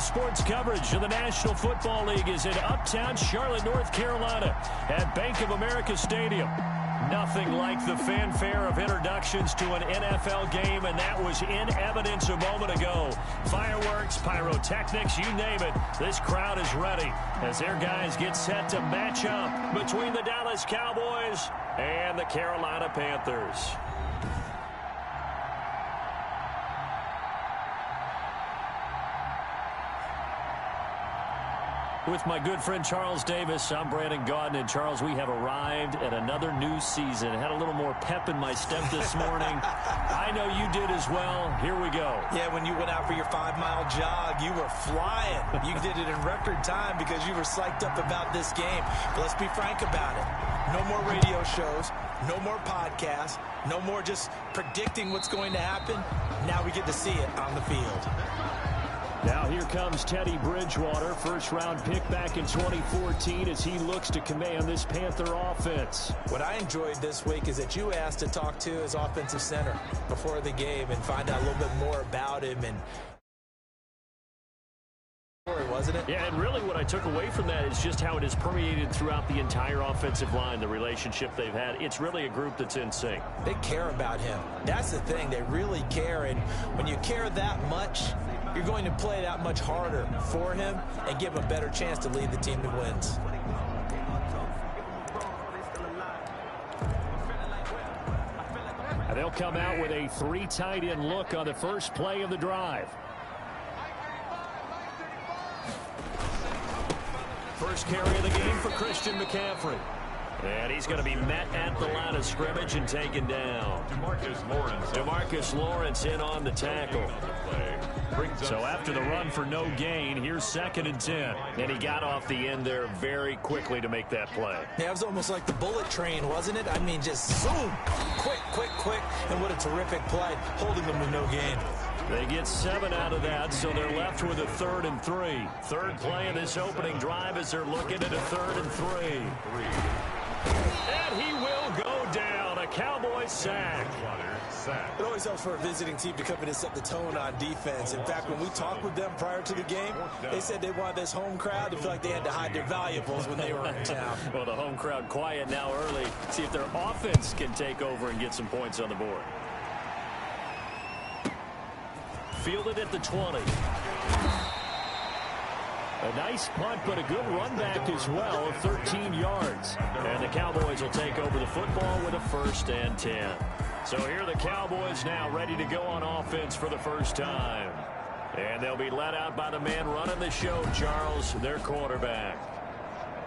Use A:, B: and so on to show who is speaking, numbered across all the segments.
A: Sports coverage of the National Football League is in uptown Charlotte, North Carolina at Bank of America Stadium. Nothing like the fanfare of introductions to an NFL game, and that was in evidence a moment ago. Fireworks, pyrotechnics, you name it. This crowd is ready as their guys get set to match up between the Dallas Cowboys and the Carolina Panthers. With my good friend Charles Davis, I'm Brandon Gaudin. And Charles, we have arrived at another new season. Had a little more pep in my step this morning. I know you did as well. Here we go.
B: Yeah, when you went out for your 5-mile jog, you were flying. You did it in record time because you were psyched up about this game. But let's be frank about it. No more radio shows, no more podcasts, no more just predicting what's going to happen. Now we get to see it on the field.
A: Now here comes Teddy Bridgewater, first-round pick back in 2014 as he looks to command this Panther offense.
B: What I enjoyed this week is that you asked to talk to his offensive center before the game and find out a little bit more about him. And wasn't it?
A: Yeah, and really what I took away from that is just how it has permeated throughout the entire offensive line, the relationship they've had. It's really a group that's in sync.
B: They care about him. That's the thing. They really care, and when you care that much, you're going to play that much harder for him and give him a better chance to lead the team to wins.
A: And they'll come out with a 3 tight end look on the first play of the drive. First carry of the game for Christian McCaffrey. And he's going to be met at the line of scrimmage and taken down. DeMarcus Lawrence in on the tackle. So after the run for no gain, here's 2nd and 10. And he got off the end there very quickly to make that play.
B: Yeah, it was almost like the bullet train, wasn't it? I mean, just zoom, quick, quick, quick. And what a terrific play, holding them with no gain.
A: They get 7 out of that, so they're left with a 3rd and 3. Third play of this opening drive as they're looking at a 3rd and 3. And he will go down. A Cowboy sack.
B: It always helps for a visiting team to come in and set the tone on defense. In fact, when we talked with them prior to the game, they said they wanted this home crowd to feel like they had to hide their valuables when they were in town.
A: Well, the home crowd quiet now early. See if their offense can take over and get some points on the board. Fielded at the 20. A nice punt, but a good run back as well of 13 yards. And the Cowboys will take over the football with a 1st and 10. So here are the Cowboys now ready to go on offense for the first time. And they'll be led out by the man running the show, Charles, their quarterback.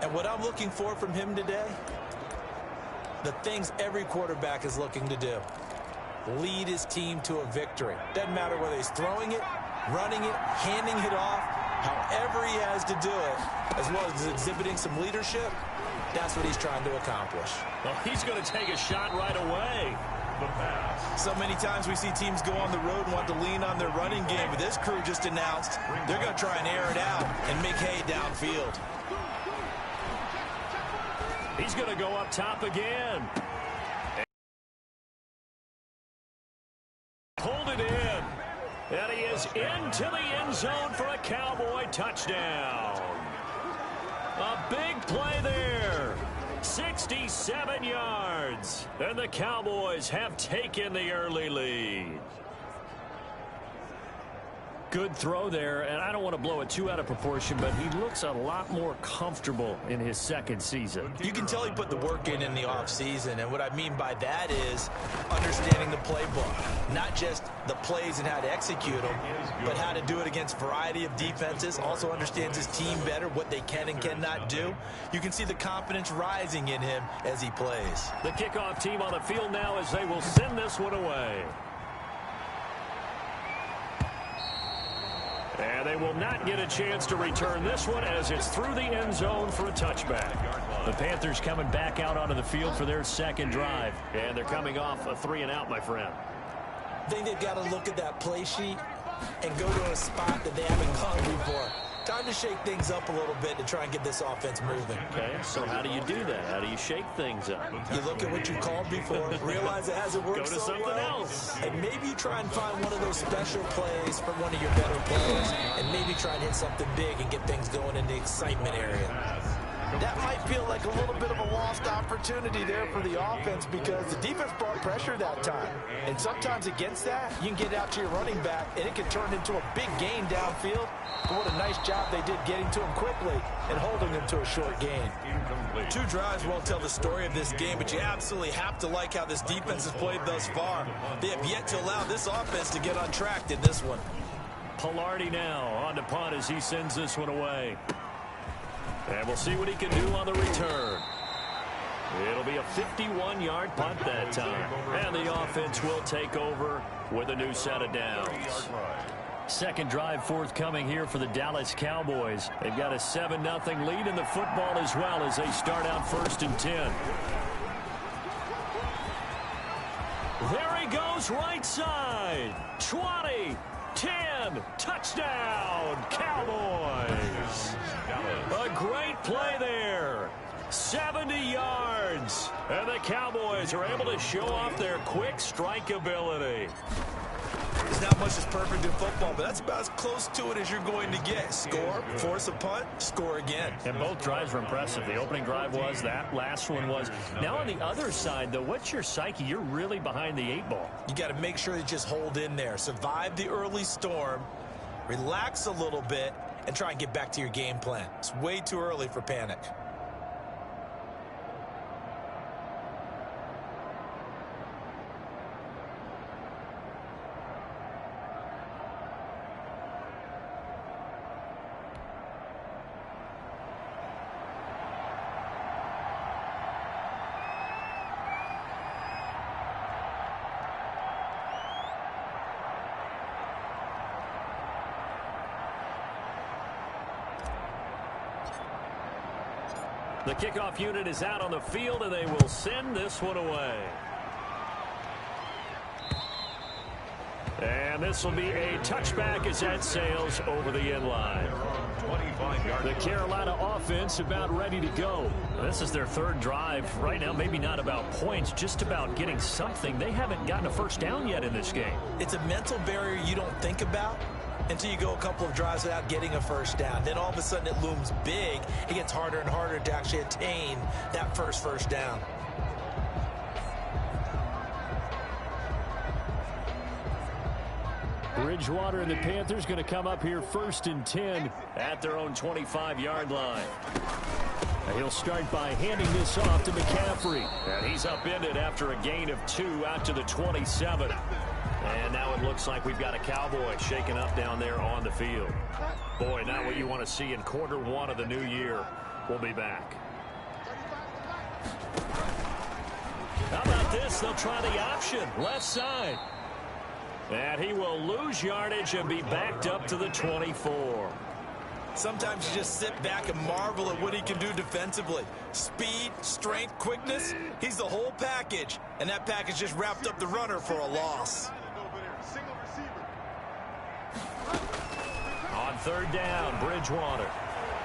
B: And what I'm looking for from him today, the things every quarterback is looking to do. Lead his team to a victory. Doesn't matter whether he's throwing it, running it, handing it off, however he has to do it, as well as exhibiting some leadership, that's what he's trying to accomplish.
A: Well, he's going to take a shot right away.
B: So many times we see teams go on the road and want to lean on their running game, but this crew just announced they're going to try and air it out and make hay downfield.
A: He's going to go up top again. Pulled it in. And he is into the end zone for a Cowboy touchdown. A big play there. 67 yards. And the Cowboys have taken the early lead. Good throw there, and I don't want to blow it too out of proportion, but he looks a lot more comfortable in his 2nd season.
B: You can tell he put the work in the offseason, and what I mean by that is understanding the playbook. Not just the plays and how to execute them, but how to do it against a variety of defenses. Also understands his team better, what they can and cannot do. You can see the confidence rising in him as he plays.
A: The kickoff team on the field now as they will send this one away. And they will not get a chance to return this one as it's through the end zone for a touchback. The Panthers coming back out onto the field for their 2nd drive. And they're coming off a 3 and out, my friend.
B: I think they've got to look at that play sheet and go to a spot that they haven't gone before. Time to shake things up a little bit to try and get this offense moving.
A: Okay, so how do you do that? How do you shake things up?
B: You look at what you called before, realize it hasn't worked
A: so
B: well.
A: Go to something else.
B: And maybe you try and find one of those special plays from one of your better players, and maybe try and hit something big and get things going in the excitement area.
C: That might feel like a little bit of a lost opportunity there for the offense because the defense brought pressure that time. And sometimes against that, you can get it out to your running back, and it can turn into a big gain downfield. But what a nice job they did getting to him quickly and holding him to a short gain.
B: Two drives won't tell the story of this game, but you absolutely have to like how this defense has played thus far. They have yet to allow this offense to get untracked in this one.
A: Pilardi now on to punt as he sends this one away. And we'll see what he can do on the return. It'll be a 51-yard punt that time. And the offense will take over with a new set of downs. Second drive forthcoming here for the Dallas Cowboys. They've got a 7-0 lead in the football as well as they start out 1st and 10. There he goes right side. 20, 10, touchdown, Cowboys. A great play there. 70 yards. And the Cowboys are able to show off their quick strike ability.
B: There's not much that's perfect in football, but that's about as close to it as you're going to get. Score, force a punt, score again.
A: And both drives were impressive. The opening drive was, that last one was. Now on the other side, though, what's your psyche? You're really behind the 8 ball.
B: You got to make sure you just hold in there. Survive the early storm, relax a little bit, and try and get back to your game plan. It's way too early for panic.
A: The kickoff unit is out on the field, and they will send this one away. And this will be a touchback as that sails over the end line. The Carolina offense about ready to go. This is their 3rd drive. Right now, maybe not about points, just about getting something. They haven't gotten a first down yet in this game.
B: It's a mental barrier you don't think about until you go a couple of drives without getting a first down. Then all of a sudden it looms big. It gets harder and harder to actually attain that first down.
A: Bridgewater and the Panthers going to come up here 1st and 10 at their own 25-yard line. And he'll start by handing this off to McCaffrey. And he's upended after a gain of 2 out to the 27. And now it looks like we've got a Cowboy shaken up down there on the field. Boy, not what you want to see in Q1 of the new year. We'll be back. How about this? They'll try the option. Left side. And he will lose yardage and be backed up to the 24.
B: Sometimes you just sit back and marvel at what he can do defensively. Speed, strength, quickness, he's the whole package. And that package just wrapped up the runner for a loss.
A: On 3rd down, Bridgewater.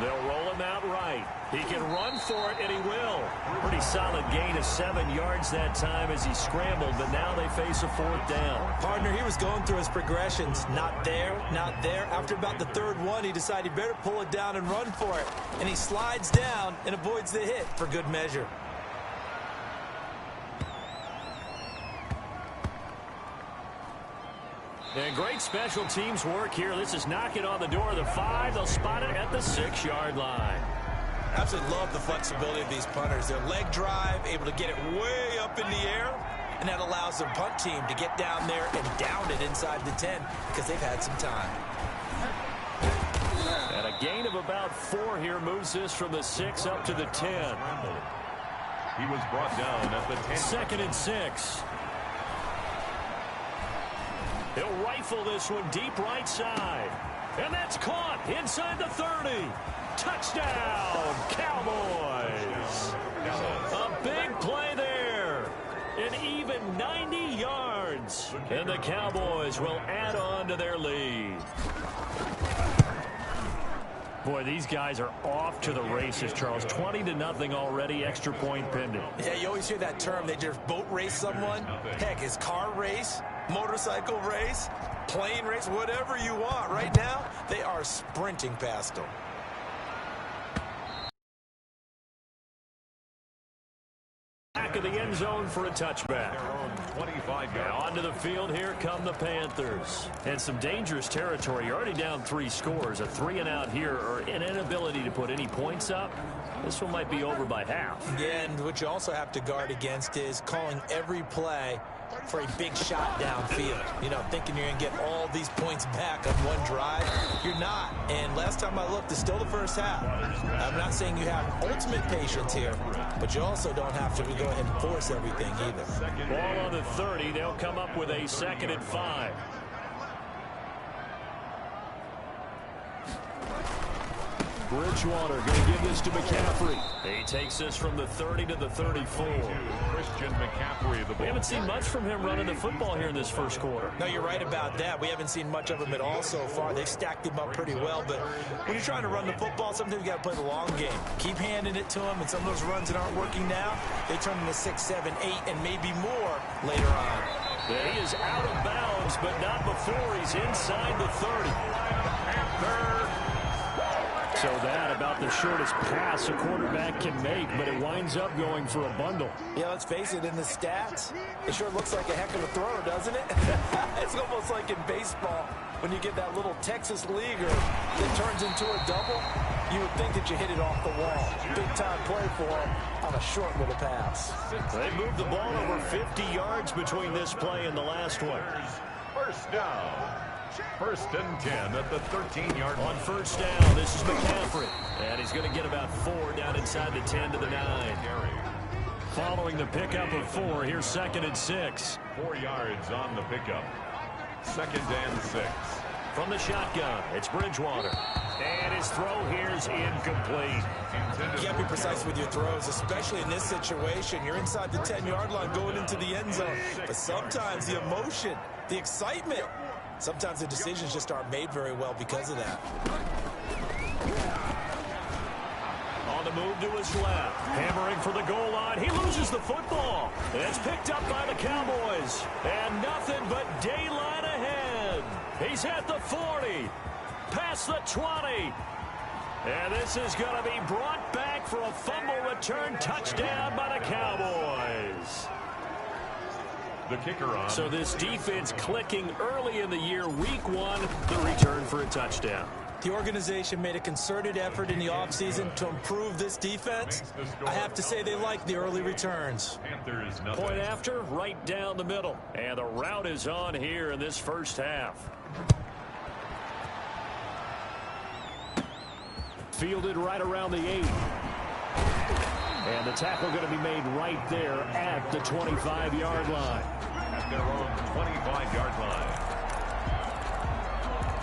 A: They'll roll him out right. He can run for it, and he will. Pretty solid gain of 7 yards that time as he scrambled, but now they face a 4th down.
B: Partner, he was going through his progressions. Not there, not there. After about the 3rd one, he decided he better pull it down and run for it. And he slides down and avoids the hit for good measure.
A: And great special teams work here. This is knocking on the door of the 5. They'll spot it at the 6-yard line.
B: Absolutely love the flexibility of these punters. Their leg drive, able to get it way up in the air, and that allows their punt team to get down there and down it inside the 10 because they've had some time.
A: And a gain of about 4 here moves this from the 6 up to the 10.
D: He was brought down at the 10.
A: 2nd and 6. He'll rifle this one deep right side. And that's caught inside the 30. Touchdown, Cowboys. A big play there. An even 90 yards. And the Cowboys will add on to their lead. Boy, these guys are off to the races, Charles. 20-0 already, extra point pending.
B: Yeah, you always hear that term. They just boat race someone. Heck, it's car race, motorcycle race, plane race, whatever you want. Right now, they are sprinting past them.
A: Back of the end zone for a touchback.
D: 25
A: Now onto the field, here come the Panthers. And some dangerous territory. You're already down 3 scores. A 3-and-out here, or an inability to put any points up. This one might be over by half.
B: Yeah, and what you also have to guard against is calling every play for a big shot downfield. You know, thinking you're going to get all these points back on one drive. You're not. And last time I looked, it's still the first half. I'm not saying you have ultimate patience here, but you also don't have to go ahead and force everything either.
A: Ball on the 30. They'll come up with a 2nd and 5. Bridgewater going to give this to McCaffrey. He takes this from the 30 to the 34.
D: Christian McCaffrey, the ball.
A: We haven't seen much from him running the football here in this first quarter.
B: No, you're right about that. We haven't seen much of him at all so far. They've stacked him up pretty well, but when you're trying to run the football, sometimes you got to play the long game. Keep handing it to him, and some of those runs that aren't working now, they turn into 6, 7, 8, and maybe more later on.
A: Yeah, he is out of bounds, but not before he's inside the 30. So that about the shortest pass a quarterback can make, but it winds up going for a bundle.
C: Yeah, let's face it, in the stats, it sure looks like a heck of a throw, doesn't it? It's almost like in baseball, when you get that little Texas leaguer that turns into a double, you would think that you hit it off the wall. Big-time play for him on a short little pass.
A: They moved the ball over 50 yards between this play and the last one.
D: First down. 1st and 10 at the 13-yard line.
A: On first down, this is McCaffrey. And he's going to get about 4 down inside the 10 to the 9. Following the pickup of 4, here's 2nd and 6.
D: 4 yards on the pickup. 2nd and 6.
A: From the shotgun, it's Bridgewater. And his throw here is incomplete.
B: You got to be precise with your throws, especially in this situation. You're inside the 10-yard line going into the end zone. But sometimes the emotion, the excitement, sometimes the decisions just aren't made very well because of that.
A: On the move to his left. Hammering for the goal line. He loses the football. It's picked up by the Cowboys. And nothing but daylight ahead. He's at the 40. Past the 20. And this is going to be brought back for a fumble return touchdown by the Cowboys.
D: The kicker on.
A: So this defense clicking early in the year, week 1, the return for a touchdown.
B: The organization made a concerted effort in the offseason to improve this defense. I have to say they like the early returns.
D: Panthers, nothing.
A: Point after, right down the middle. And the route is on here in this first half. Fielded right around the 8. And the tackle going to be made right there at the 25-yard line.
D: At their own 25-yard line.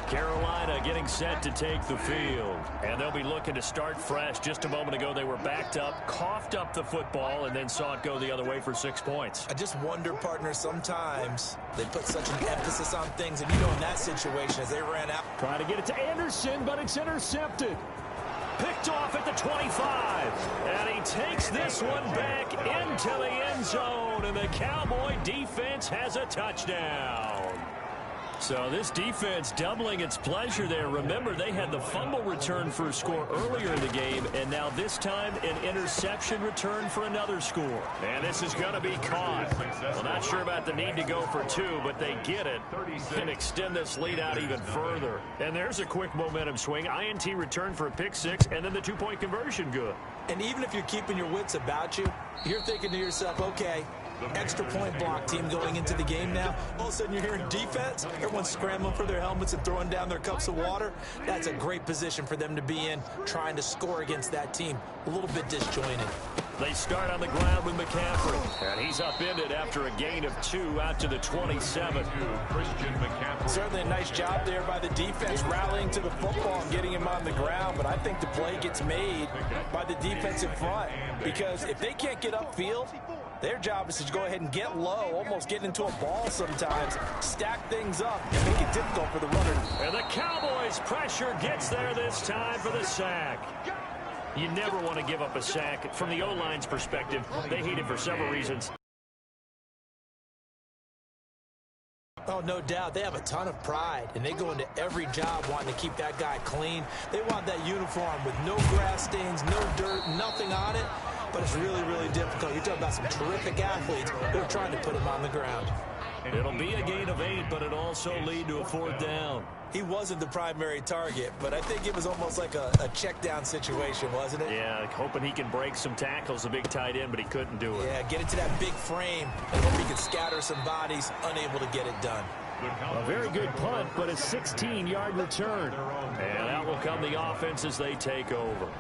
A: Carolina getting set to take the field. And they'll be looking to start fresh. Just a moment ago, they were backed up, coughed up the football, and then saw it go the other way for 6 points.
B: I just wonder, partner, sometimes they put such an emphasis on things, and you know in that situation as they ran out.
A: Trying to get it to Anderson, but it's intercepted. Picked off at the 25. And he takes this one back into the end zone. And the Cowboy defense has a touchdown. So this defense doubling its pleasure there. Remember, they had the fumble return for a score earlier in the game, and now this time an interception return for another score. And this is going to be caught. Well, not sure about the need to go for 2, but they get it and extend this lead out even further. And there's a quick momentum swing. INT return for a pick 6, and then the 2-point conversion good.
B: And even if you're keeping your wits about you, you're thinking to yourself, okay, extra point block team going into the game now. All of a sudden you're hearing defense. Everyone's scrambling for their helmets and throwing down their cups of water. That's a great position for them to be in, trying to score against that team. A little bit disjointed.
A: They start on the ground with McCaffrey. And he's upended after a gain of 2 out to the 27.
D: Christian McCaffrey.
C: Certainly a nice job there by the defense rallying to the football and getting him on the ground, but I think the play gets made by the defensive front, because if they can't get upfield, Their job is to go ahead and get low, almost get into a ball sometimes, stack things up, and make it difficult for the runner.
A: And the Cowboys' pressure gets there this time for the sack. You never want to give up a sack. From the O-line's perspective, they hate it for several reasons.
B: Oh, no doubt. They have a ton of pride, and they go into every job wanting to keep that guy clean. They want that uniform with no grass stains, no dirt, nothing on it. But it's really, really difficult. You're talking about some terrific athletes who are trying to put him on the ground.
A: It'll be a gain of 8, but it'll also lead to a 4th down.
B: He wasn't the primary target, but I think it was almost like a check-down situation, wasn't it?
A: Yeah, hoping he can break some tackles, a big tight end, but he couldn't do it.
B: Yeah, get into that big frame, and hope he can scatter some bodies, unable to get it done.
A: A very good punt, but a 16-yard return. And out will come the offense as they take over.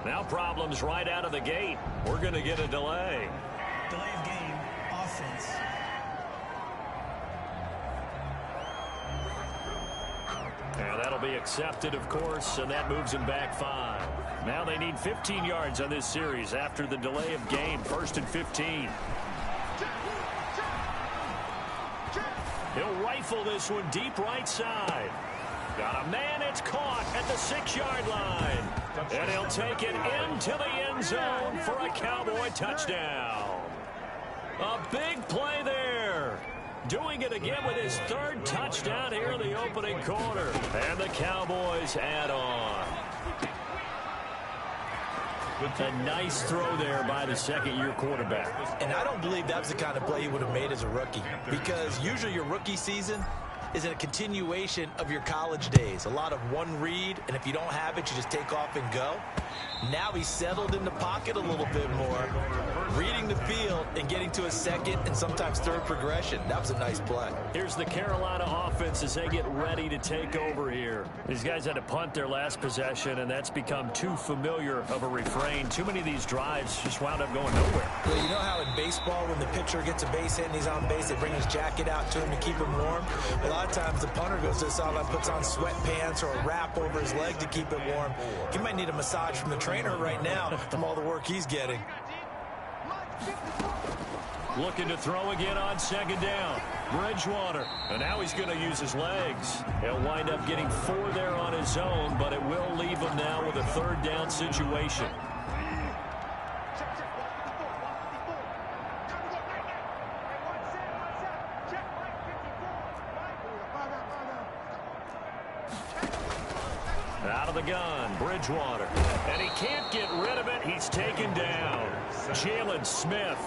A: Now problems right out of the gate. We're going to get a delay.
E: Delay of game, offense.
A: And that'll be accepted, of course, and that moves them back 5. Now they need 15 yards on this series after the delay of game. 1st and 15. He'll rifle this one deep right side. Got a man, it's caught at the 6-yard line. And he'll take it into the end zone for a Cowboy touchdown. A big play there. Doing it again with his 3rd touchdown here in the opening quarter. And the Cowboys add on. A nice throw there by the 2nd-year quarterback.
B: And I don't believe that's the kind of play he would have made as a rookie, because usually your rookie season is a continuation of your college days. A lot of one read, and if you don't have it, you just take off and go. Now he's settled in the pocket a little bit more, reading the field and getting to a 2nd and sometimes 3rd progression. That was a nice play.
A: Here's the Carolina offense as they get ready to take over here. These guys had to punt their last possession, and that's become too familiar of a refrain. Too many of these drives just wound up going nowhere.
B: Well, you know how in baseball, when the pitcher gets a base hit and he's on base, they bring his jacket out to him to keep him warm? A lot of times the punter goes to the sideline, puts on sweatpants or a wrap over his leg to keep it warm. He might need a massage from the trainer right now from all the work he's getting.
A: Looking to throw again on 2nd down. Bridgewater. And now he's going to use his legs. He'll wind up getting 4 there on his own, but it will leave him now with a 3rd down situation. Out of the gun, Bridgewater. And he can't get rid of it. He's taken down. Jalen Smith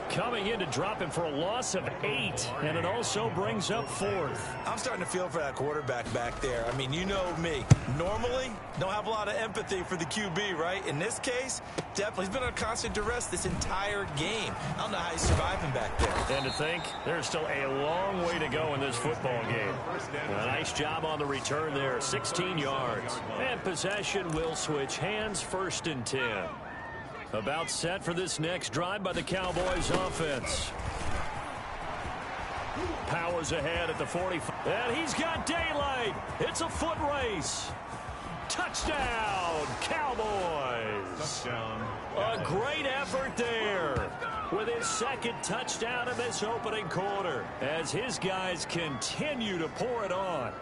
A: coming in to drop him for a loss of 8. And it also brings up 4th.
B: I'm starting to feel for that quarterback back there. I mean, you know me. Normally, don't have a lot of empathy for the QB, right? In this case, definitely. He's been under constant duress this entire game. I don't know how he's surviving back there.
A: And to think, there's still a long way to go in this football game. A nice job on the return there, 16 yards. And possession will switch hands, 1st and 10. About set for this next drive by the Cowboys offense. Powers ahead at the 45. And he's got daylight. It's a foot race. Touchdown, Cowboys.
D: Touchdown.
A: A great effort there with his 2nd touchdown in this opening quarter as his guys continue to pour it on.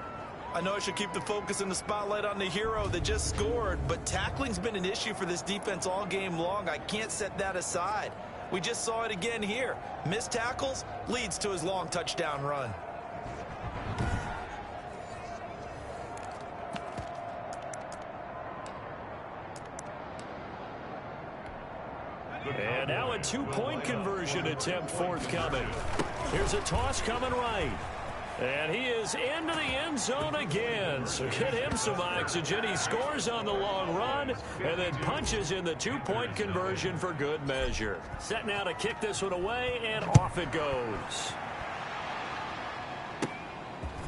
C: I know I should keep the focus and the spotlight on the hero that just scored, but tackling's been an issue for this defense all game long. I can't set that aside. We just saw it again here. Missed tackles leads to his long touchdown run.
A: And now a two-point conversion attempt forthcoming. Here's a toss coming right. And he is into the end zone again. So get him some oxygen. He scores on the long run and then punches in the two-point conversion for good measure. Set now to kick this one away, and off it goes.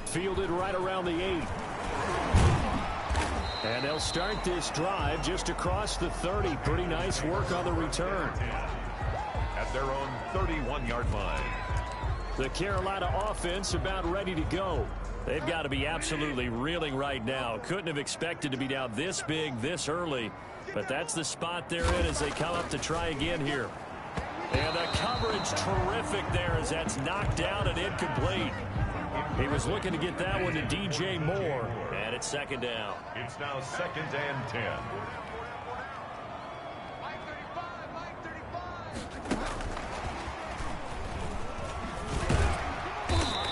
A: Fielded right around the 8. And they'll start this drive just across the 30. Pretty nice work on the return.
D: At their own 31-yard line.
A: The Carolina offense about ready to go. They've got to be absolutely reeling right now. Couldn't have expected to be down this big this early. But that's the spot they're in as they come up to try again here. And the coverage terrific there as that's knocked down and incomplete. He was looking to get that one to DJ Moore. And it's second down.
D: It's now 2nd and 10.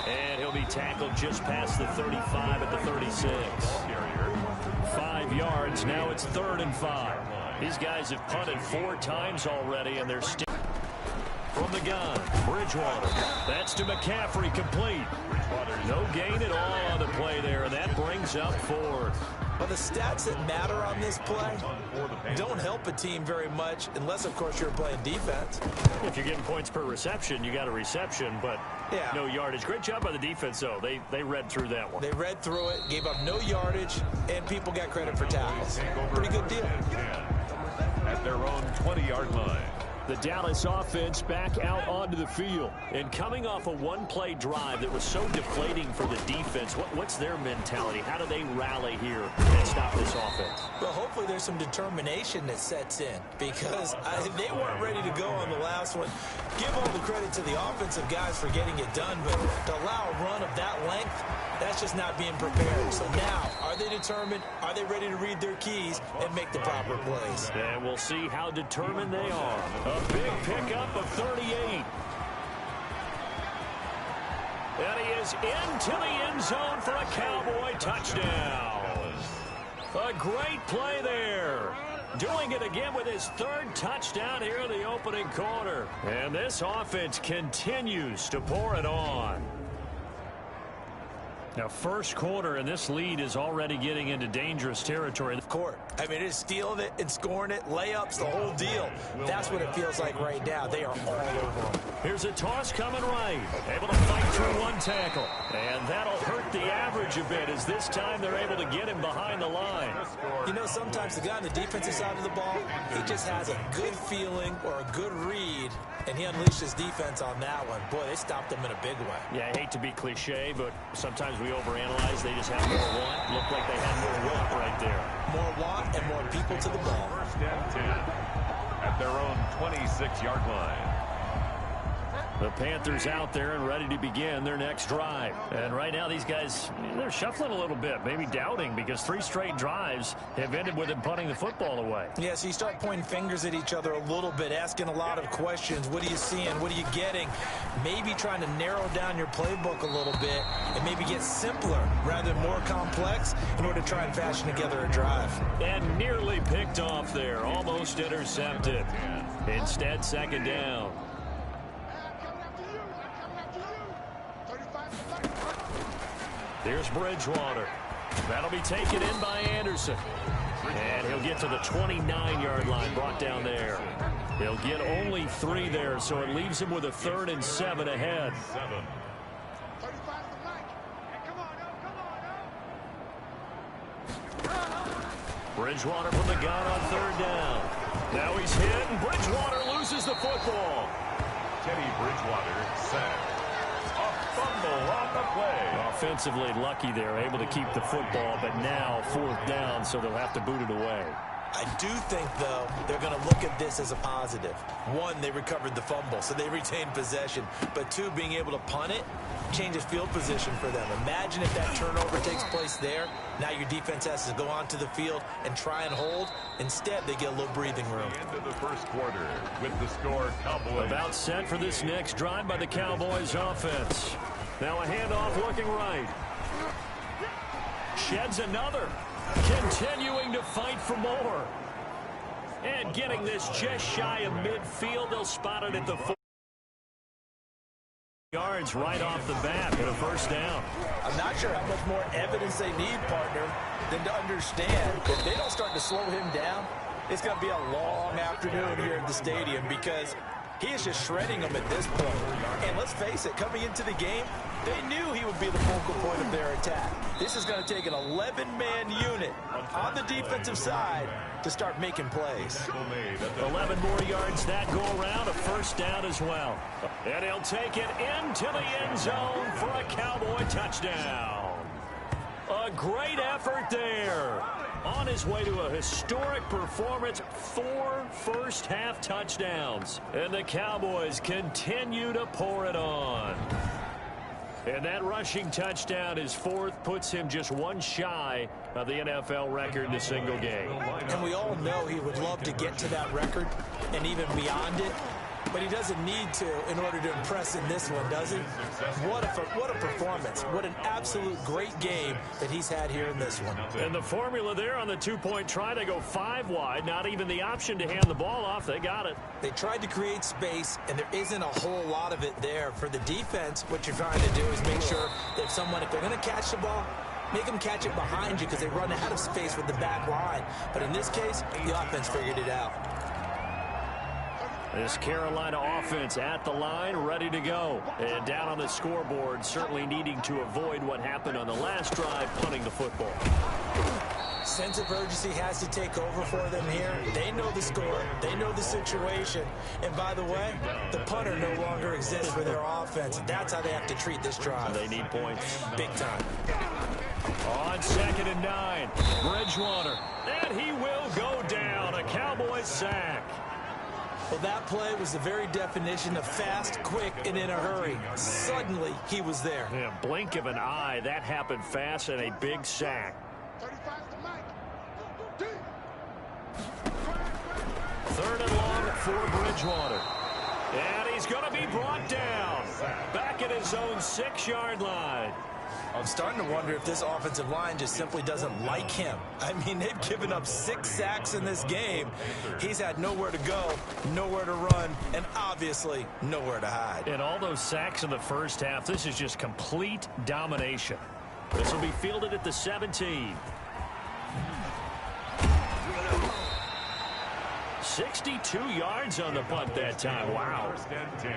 A: And he'll be tackled just past the 35 at the 36. 5 yards. Now it's 3rd and 5. These guys have punted 4 times already, and they're still from the gun. Bridgewater. That's to McCaffrey, complete. No gain at all on the play there, and that brings up 4th.
C: Well, the stats that matter on this play don't help a team very much unless, of course, you're playing defense.
A: If you're getting points per reception, you got a reception, but no yardage. Great job by the defense, though. They read through that one.
C: They read through it, gave up no yardage, and people got credit for tackles. Pretty good deal.
D: At their own 20-yard line.
A: The Dallas offense back out onto the field. And coming off a one-play drive that was so deflating for the defense, what's their mentality? How do they rally here and stop this offense?
C: Well, hopefully there's some determination that sets in because they weren't ready to go on the last one. Give all the credit to the offensive guys for getting it done, but to allow a run of that length, that's just not being prepared. So now, are they determined? Are they ready to read their keys and make the proper plays?
A: And we'll see how determined they are. A big pickup of 38. And he is into the end zone for a Cowboy touchdown. A great play there. Doing it again with his 3rd touchdown here in the opening quarter. And this offense continues to pour it on. Now, first quarter, and this lead is already getting into dangerous territory.
C: Court. I mean, it is stealing it and scoring it, layups, the whole deal. That's what it feels like right now. They are all over them.
A: Here's a toss coming right. Able to fight through one tackle. And that'll hurt the average a bit as this time they're able to get him behind the line.
C: You know, sometimes the guy on the defensive side of the ball, he just has a good feeling or a good read, and he unleashed his defense on that one. Boy, they stopped him in a big way.
A: Yeah, I hate to be cliche, but sometimes we overanalyze. They just have more want. Looked like they had more want right there.
C: More want and more people to the ball.
D: 1st and 10. At their own 26-yard line.
A: The Panthers out there and ready to begin their next drive. And right now these guys, they're shuffling a little bit, maybe doubting, because 3 straight drives have ended with them punting the football away.
C: Yeah, so you start pointing fingers at each other a little bit, asking a lot of questions. What are you seeing? What are you getting? Maybe trying to narrow down your playbook a little bit and maybe get simpler rather than more complex in order to try and fashion together a drive.
A: And nearly picked off there, almost intercepted. Instead, 2nd down. Here's Bridgewater. That'll be taken in by Anderson. And he'll get to the 29-yard line, brought down there. He'll get only 3 there, so it leaves him with a 3rd and 7 ahead. Bridgewater from the gun on 3rd down. Now he's hit, and Bridgewater loses the football.
D: Teddy Bridgewater sacked. A fumble on the play.
A: Offensively lucky there, able to keep the football, but now 4th down, so they'll have to boot it away.
B: I do think, though, they're going to look at this as a positive. One, they recovered the fumble, so they retained possession. But two, being able to punt it changes field position for them. Imagine if that turnover takes place there. Now your defense has to go onto the field and try and hold. Instead, they get a little breathing room.
D: End of the first quarter with the score Cowboys.
A: About set for this next drive by the Cowboys offense. Now a handoff looking right. Sheds another. Continuing to fight for more. And getting this just shy of midfield. They'll spot it at the 4 yards right off the bat for a first down.
C: I'm not sure how much more evidence they need, partner, than to understand if they don't start to slow him down, it's going to be a long afternoon here at the stadium because he is just shredding them at this point. And let's face it, coming into the game, they knew he would be the focal point of their attack. This is going to take an 11-man unit on the defensive side to start making plays.
A: 11 more yards that go around, a first down as well. And he'll take it into the end zone for a Cowboy touchdown. A great effort there. On his way to a historic performance, 4 first-half touchdowns. And the Cowboys continue to pour it on. And that rushing touchdown, his 4th, puts him just one shy of the NFL record in a single game.
B: And we all know he would love to get to that record and even beyond it. But he doesn't need to in order to impress in this one, does he? What a performance. What an absolute great game that he's had here in this one.
A: And the formula there on the 2-point try, they go 5 wide. Not even the option to hand the ball off. They got it.
B: They tried to create space, and there isn't a whole lot of it there. For the defense, what you're trying to do is make sure that if they're going to catch the ball, make them catch it behind you because they run out of space with the back line. But in this case, the offense figured it out.
A: This Carolina offense at the line, ready to go. And down on the scoreboard, certainly needing to avoid what happened on the last drive, punting the football.
B: Sense of urgency has to take over for them here. They know the score. They know the situation. And by the way, the punter no longer exists for their offense. That's how they have to treat this drive.
A: They need points.
B: Big time.
A: On 2nd and 9, Bridgewater. And he will go down. A Cowboys sack.
B: Well, that play was the very definition of fast, quick, and in a hurry. Suddenly, he was there.
A: Yeah, blink of an eye. That happened fast and a big sack. 3rd and long for Bridgewater. And he's going to be brought down. Back at his own 6-yard line.
B: I'm starting to wonder if this offensive line just simply doesn't like him. I mean, they've given up 6 sacks in this game. He's had nowhere to go, nowhere to run, and obviously nowhere to hide.
A: And all those sacks in the first half, this is just complete domination. This will be fielded at the 17. 62 yards on the punt that time. Wow.
D: 1st and 10.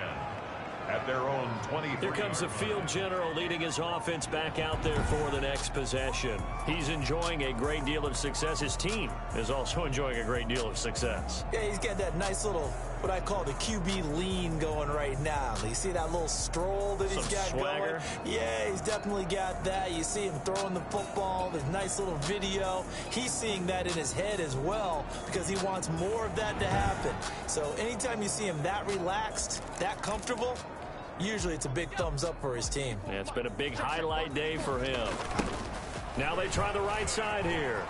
D: At their own 23.
A: Here comes the field general leading his offense back out there for the next possession. He's enjoying a great deal of success. His team is also enjoying a great deal of success.
B: Yeah, he's got that nice little, what I call the QB lean going right now. You see that little stroll that he's got
A: swagger
B: going? Yeah, he's definitely got that. You see him throwing the football, this nice little video. He's seeing that in his head as well because he wants more of that to happen. So anytime you see him that relaxed, that comfortable, usually it's a big thumbs up for his team.
A: Yeah, it's been a big highlight day for him. Now they try the right side here.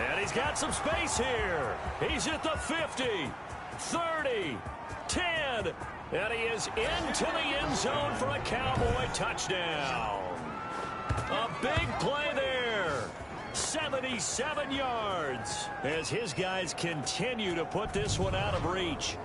A: And he's got some space here. He's at the 50, 30, 10. And he is into the end zone for a Cowboy touchdown. A big play there. 77 yards as his guys continue to put this one out of reach.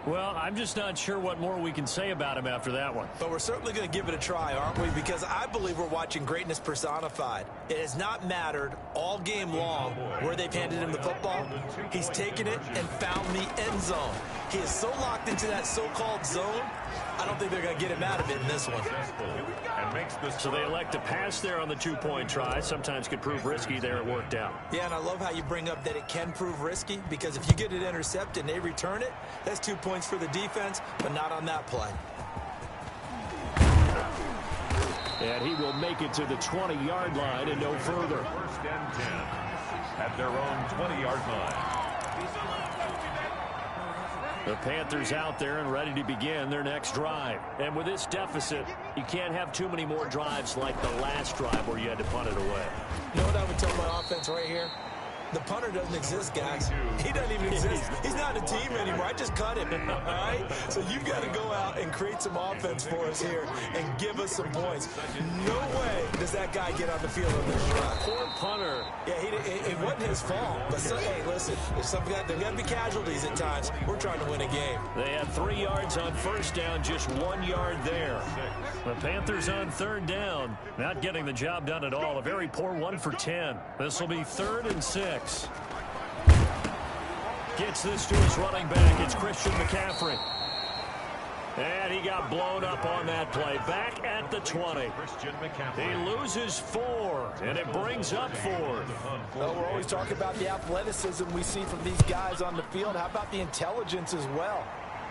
A: Well, I'm just not sure what more we can say about him after that one.
B: But we're certainly going to give it a try, aren't we? Because I believe we're watching greatness personified. It has not mattered all game long where they've handed him the football. He's taken it and found the end zone. He is so locked into that so-called zone, I don't think they're going to get him out of it in this one.
A: So they elect to pass there on the 2-point try. Sometimes could prove risky. There it worked out.
B: Yeah, and I love how you bring up that it can prove risky because if you get it intercepted and they return it, that's 2 points for the defense, but not on that play.
A: And he will make it to the 20-yard line and no further.
D: 1st and 10. at their own 20-yard line.
A: The Panthers out there and ready to begin their next drive. And with this deficit, you can't have too many more drives like the last drive where you had to punt it away.
B: You know what I would tell my offense right here? The punter doesn't exist, guys. He doesn't even exist. He's not a team anymore. I just cut him, all right? So you've got to go out and create some offense for us here and give us some points. No way does that guy get on the field on this drive.
A: Poor punter.
B: Yeah, it wasn't his fault. But, hey, listen, there's got to be casualties at times. We're trying to win a game.
A: They had 3 yards on first down, just 1 yard there. The Panthers on third down, not getting the job done at all. A very poor 1 for 10. This will be 3rd and 6. Gets this to his running back. It's Christian McCaffrey. And he got blown up on that play. Back at the 20. He loses 4, and it brings up 4th.
C: Well, we're always talking about the athleticism we see from these guys on the field. How about the intelligence as well?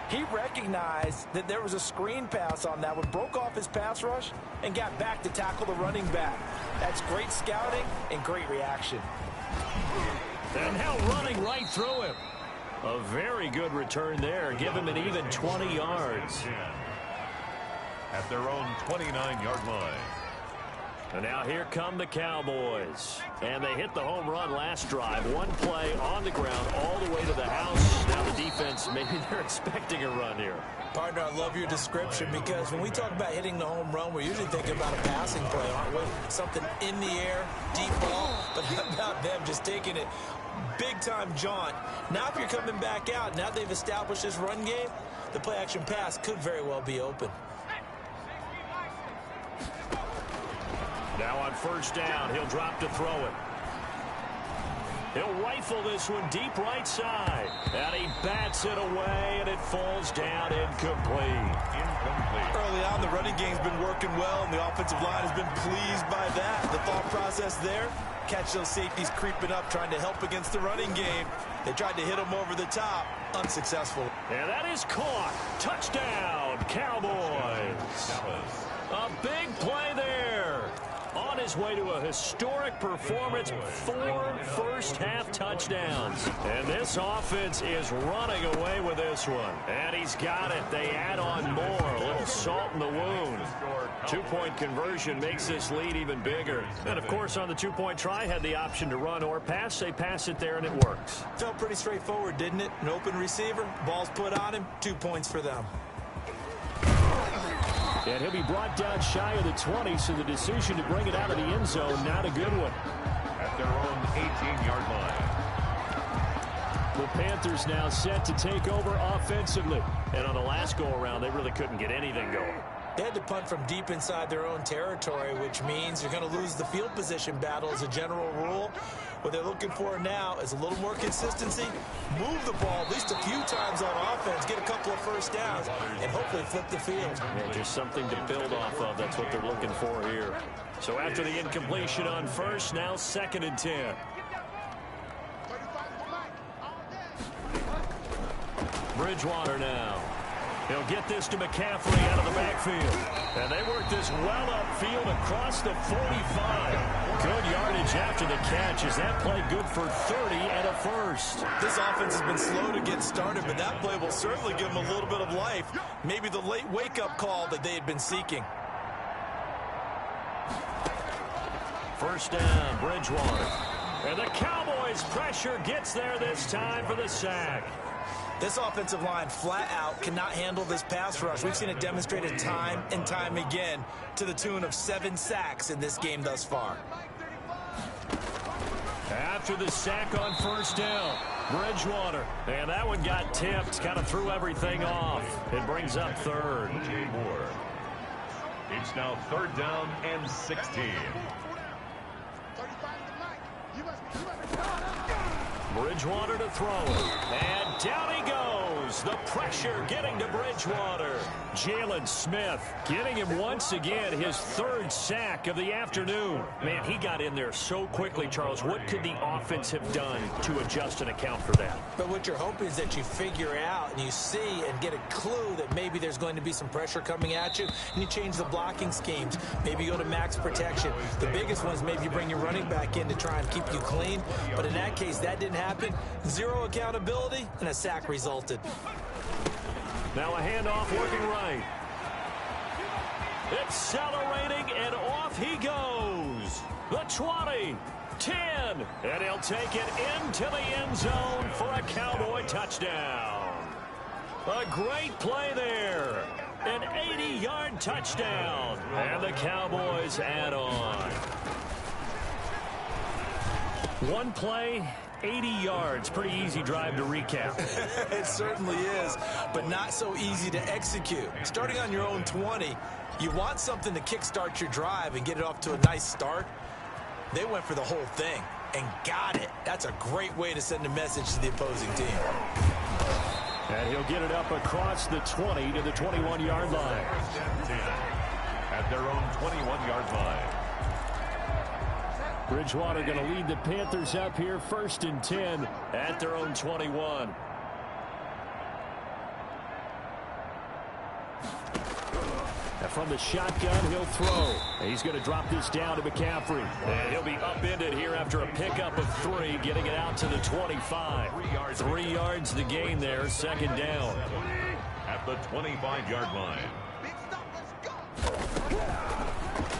C: He recognized that there was a screen pass on that one, broke off his pass rush, and got back to tackle the running back. That's great scouting and great reaction.
A: And now running right through him. A very good return there. Give him an even 20 yards.
D: At their own 29-yard line.
A: And now here come the Cowboys. And they hit the home run last drive. 1 play on the ground all the way to the house. Now the defense, maybe they're expecting a run here.
B: Partner, I love your description because when we talk about hitting the home run, we're usually thinking about a passing play, aren't we? Something in the air, deep ball, but how about them just taking it big-time jaunt. Now if you're coming back out, now they've established this run game, the play-action pass could very well be open.
A: Now on first down, he'll drop to throw it. He'll rifle this one deep right side. And he bats it away, and it falls down incomplete.
B: Early on, the running game's been working well, and the offensive line has been pleased by that. The thought process there, catch those safeties creeping up, trying to help against the running game. They tried to hit them over the top. Unsuccessful.
A: And that is caught. Touchdown, Cowboys. A big play there. On his way to a historic performance, 4 first-half touchdowns. And this offense is running away with this one. And he's got it. They add on more. A little salt in the wound. 2-point conversion makes this lead even bigger. And, of course, on the 2-point try, had the option to run or pass. They pass it there, and it works.
B: Felt pretty straightforward, didn't it? An open receiver, ball's put on him, 2 points for them.
A: And he'll be brought down shy of the 20, so the decision to bring it out of the end zone, not a good one.
D: At their own 18-yard line.
A: The Panthers now set to take over offensively. And on the last go-around, they really couldn't get anything going.
B: They had to punt from deep inside their own territory, which means you're going to lose the field position battle as a general rule. What they're looking for now is a little more consistency, move the ball at least a few times on offense, get a couple of first downs, and hopefully flip the field.
A: Yeah, just something to build off of. That's what they're looking for here. So after the incompletion on first, now 2nd and 10. Bridgewater now. He'll get this to McCaffrey out of the backfield. And they work this well upfield across the 45. Good yardage after the catch. Is that play good for 30 and a first?
B: This offense has been slow to get started, but that play will certainly give them a little bit of life. Maybe the late wake-up call that they had been seeking.
A: First down, Bridgewater. And the Cowboys' pressure gets there this time for the sack.
B: This offensive line flat out cannot handle this pass rush. We've seen it demonstrated time and time again to the tune of 7 sacks in this game thus far.
A: After the sack on first down, Bridgewater. And that one got tipped, kind of threw everything off. It brings up 3rd.
D: More. It's now 3rd down and 16.
A: Bridgewater to throw it. And down he goes. The pressure getting to Bridgewater. Jalen Smith getting him once again his third sack of the afternoon. Man, he got in there so quickly, Charles. What could the offense have done to adjust and account for that?
B: But what you're hoping is that you figure out and you see and get a clue that maybe there's going to be some pressure coming at you, and you change the blocking schemes. Maybe you go to max protection. The biggest one is maybe you bring your running back in to try and keep you clean. But in that case, that didn't happen. Zero accountability, and a sack resulted.
A: Now a handoff working right. Accelerating, and off he goes. The 20, 10, and he'll take it into the end zone for a Cowboy touchdown. A great play there. An 80-yard touchdown. And the Cowboys add on. One play, 80 yards. Pretty easy drive to recap.
B: It certainly is, but not so easy to execute. Starting on your own 20, you want something to kickstart your drive and get it off to a nice start. They went for the whole thing and got it. That's a great way to send a message to the opposing team.
A: And he'll get it up across the 20 to the 21-yard line.
D: At their own 21-yard line.
A: Bridgewater going to lead the Panthers up here, 1st and 10 at their own 21. And from the shotgun, he'll throw. He's going to drop this down to McCaffrey. And he'll be upended here after a pickup of 3, getting it out to the 25. 3 yards the gain there, 2nd down.
D: At the 25-yard line.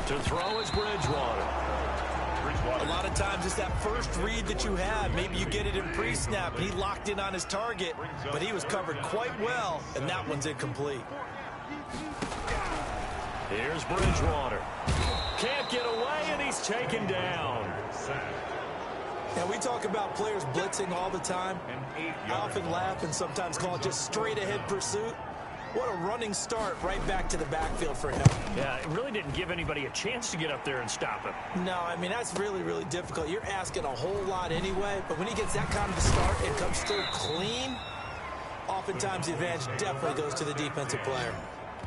A: To throw is Bridgewater.
B: A lot of times it's that first read that you have. Maybe you get it in pre-snap, and he locked in on his target, but he was covered quite well, and that one's incomplete.
A: Here's Bridgewater. Can't get away, and he's taken down.
B: And we talk about players blitzing all the time. I often laugh and sometimes call it just straight-ahead pursuit. What a running start right back to the backfield for him.
A: Yeah, it really didn't give anybody a chance to get up there and stop him.
B: No, I mean, that's really, really difficult. You're asking a whole lot anyway, but when he gets that kind of a start and comes through clean, oftentimes the advantage definitely goes to the defensive player.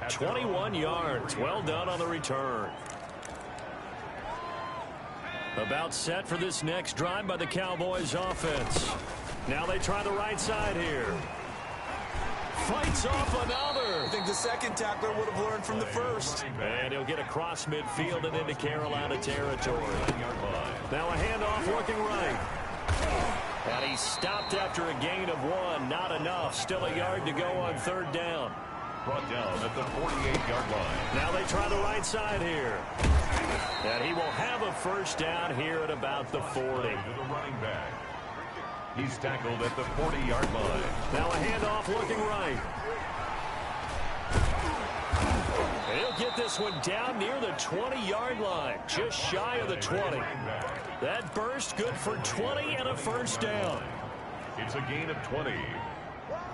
A: 21 yards. Well done on the return. About set for this next drive by the Cowboys offense. Now they try the right side here. Fights off another.
B: I think the second tackler would have learned from the first.
A: And he'll get across midfield and into Carolina territory. Now a handoff working right. And he's stopped after a gain of 1. Not enough. Still a yard to go on 3rd down.
D: Brought down at the 48-yard line.
A: Now they try the right side here. And he will have a 1st down here at about the 40.
D: To the running back. He's tackled at the 40-yard line.
A: Now a handoff looking right. He'll get this one down near the 20-yard line, just shy of the 20. That burst good for 20 and a 1st down.
D: It's a gain of 20.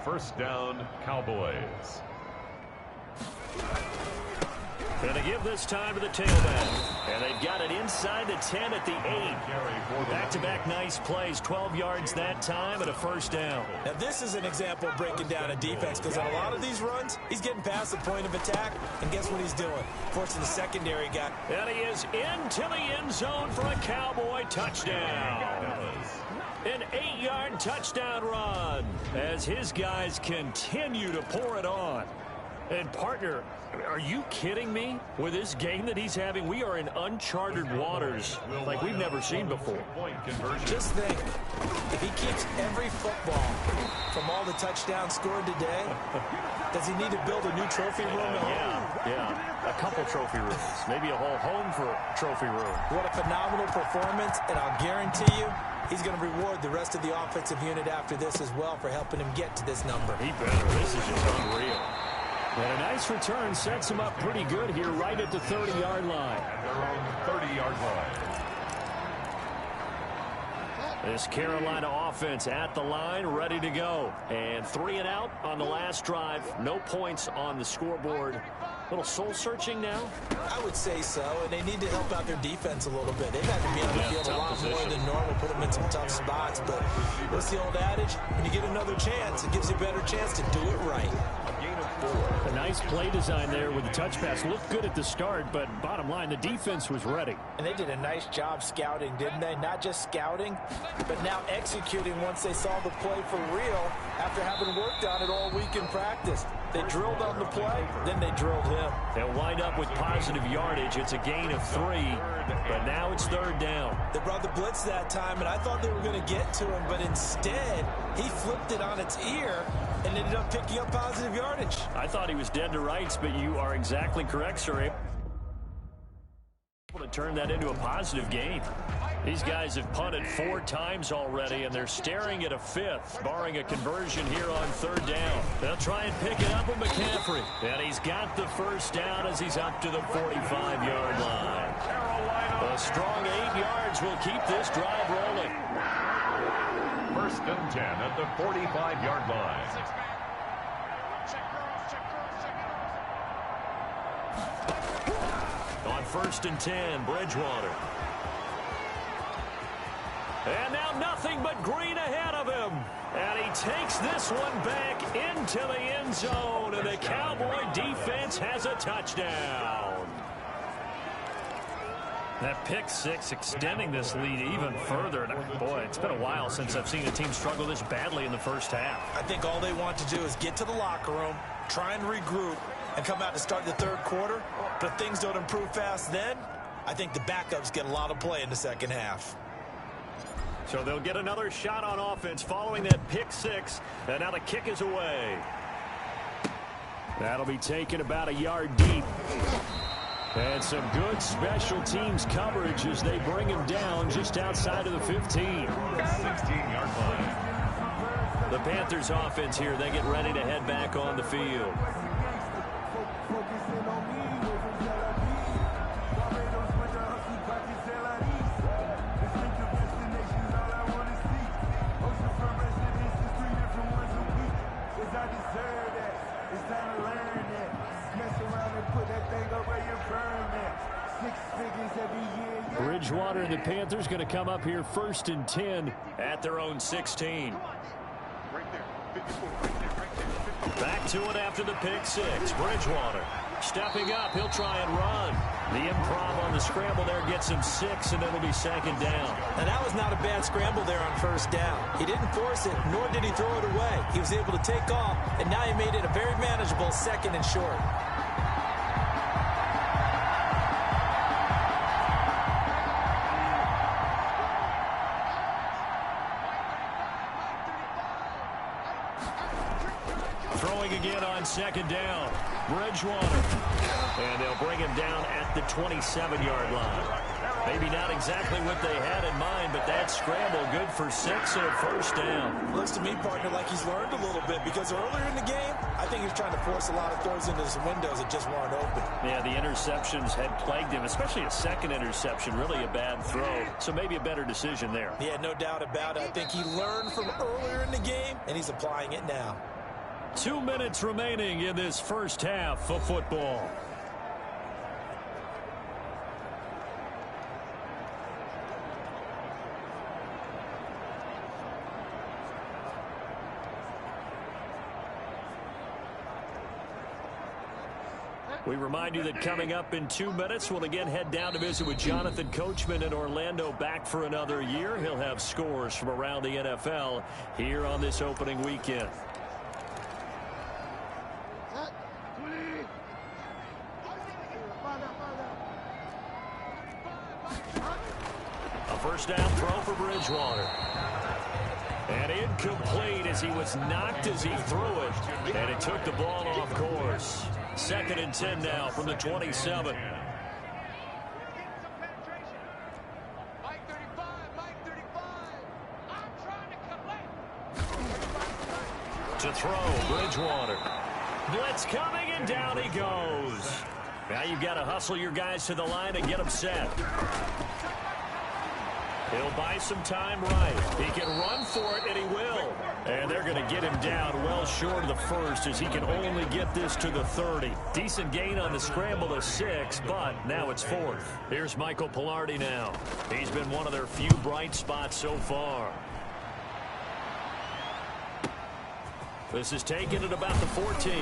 D: 1st down, Cowboys.
A: Going to give this time to the tailback. And they've got it inside the 10 at the 8. Back-to-back nice plays. 12 yards that time and a 1st down.
B: Now, this is an example of breaking down a defense, because on a lot of these runs, he's getting past the point of attack, and guess what he's doing? Forcing the secondary guy.
A: And he is into the end zone for a Cowboy touchdown. An 8-yard touchdown run as his guys continue to pour it on. And, partner, are you kidding me? With this game that he's having, we are in uncharted waters like we've never seen before.
B: Just think, if he keeps every football from all the touchdowns scored today, does he need to build a new trophy room?
A: Yeah, a couple trophy rooms. Maybe a whole home for a trophy room.
B: What a phenomenal performance, and I'll guarantee you, he's going to reward the rest of the offensive unit after this as well for helping him get to this number.
A: He better. This is just unreal. And a nice return sets him up pretty good here right at the 30-yard line.
D: At their own 30-yard line.
A: This Carolina offense at the line, ready to go. And 3 and out on the last drive. No points on the scoreboard. Little soul-searching now?
B: I would say so, and they need to help out their defense a little bit. They've had to be on the field a lot more than normal, put them in some tough spots. But what's the old adage? When you get another chance, it gives you a better chance to do it right.
A: A nice play design there with the touch pass. Looked good at the start, but bottom line, the defense was ready.
C: And they did a nice job scouting, didn't they? Not just scouting, but now executing once they saw the play for real after having worked on it all week in practice. They drilled on the play, then they drilled him.
A: They'll wind up with positive yardage. It's a gain of 3, but now it's 3rd down.
B: They brought the blitz that time, and I thought they were going to get to him, but instead, he flipped it on its ear and ended up picking up positive yardage.
A: I thought he was dead to rights, but you are exactly correct, sir. Able to turn that into a positive gain. These guys have punted 4 times already, and they're staring at a 5th, barring a conversion here on 3rd down. They'll try and pick it up with McCaffrey. And he's got the 1st down as he's up to the 45-yard line. A strong 8 yards will keep this drive rolling.
D: 1st and 10 at the 45-yard line.
A: On 1st and 10, Bridgewater. And now nothing but green ahead of him. And he takes this one back into the end zone. And the Cowboy defense has a touchdown. That pick 6 extending this lead even further. And boy, it's been a while since I've seen a team struggle this badly in the first half.
B: I think all they want to do is get to the locker room, try and regroup, and come out to start the 3rd quarter. But if things don't improve fast then, I think the backups get a lot of play in the 2nd half.
A: So they'll get another shot on offense following that pick 6. And now the kick is away. That'll be taken about a yard deep. And some good special teams coverage as they bring him down just outside of the 15.
D: 16-yard line.
A: The Panthers offense here, they get ready to head back on the field. Bridgewater and the Panthers going to come up here 1st and 10 at their own 16. Back to it after the pick 6. Bridgewater stepping up. He'll try and run. The improv on the scramble there gets him 6, and it'll be 2nd down.
B: And that was not a bad scramble there on 1st down. He didn't force it, nor did he throw it away. He was able to take off, and now he made it a very manageable 2nd and short.
A: Throwing again on 2nd down. Bridgewater. And they'll bring him down at the 27-yard line. Maybe not exactly what they had in mind, but that scramble good for 6 and a 1st down.
B: Looks to me, partner, like he's learned a little bit, because earlier in the game, I think he was trying to force a lot of throws into some windows that just weren't open.
A: Yeah, the interceptions had plagued him, especially a 2nd interception, really a bad throw. So maybe a better decision there.
B: Yeah, no doubt about it. I think he learned from earlier in the game, and he's applying it now.
A: 2 minutes remaining in this first half of football. We remind you that coming up in 2 minutes, we'll again head down to visit with Jonathan Coachman in Orlando, back for another year. He'll have scores from around the NFL here on this opening weekend. A 1st down throw for Bridgewater. And incomplete as he was knocked as he threw it. And it took the ball off course. 2nd and 10 now from the 27. To throw, Bridgewater. Blitz coming, and down he goes. Now you've got to hustle your guys to the line and get them set. He'll buy some time right. He can run for it, and he will. And they're going to get him down well short of the first as he can only get this to the 30. Decent gain on the scramble to 6, but now it's 4th. Here's Michael Pilardi now. He's been one of their few bright spots so far. This is taken at about the 14.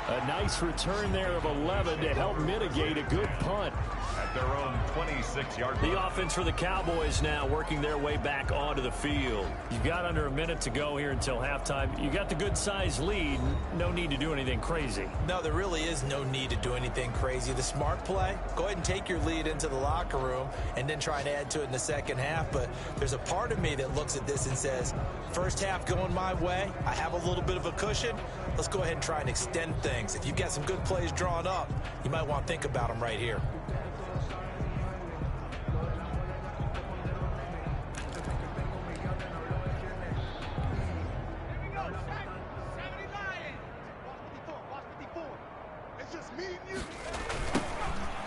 A: A nice return there of 11 to help mitigate a good punt.
D: At their own 26-yard line.
A: The offense for the Cowboys now working their way back onto the field. You've got under a minute to go here until halftime. You got the good-sized lead. No need to do anything crazy.
B: No, there really is no need to do anything crazy. The smart play, go ahead and take your lead into the locker room and then try and add to it in the second half. But there's a part of me that looks at this and says, first half going my way, I have a little bit of a cushion. Let's go ahead and try and extend things. If you've got some good plays drawn up, you might want to think about them right here.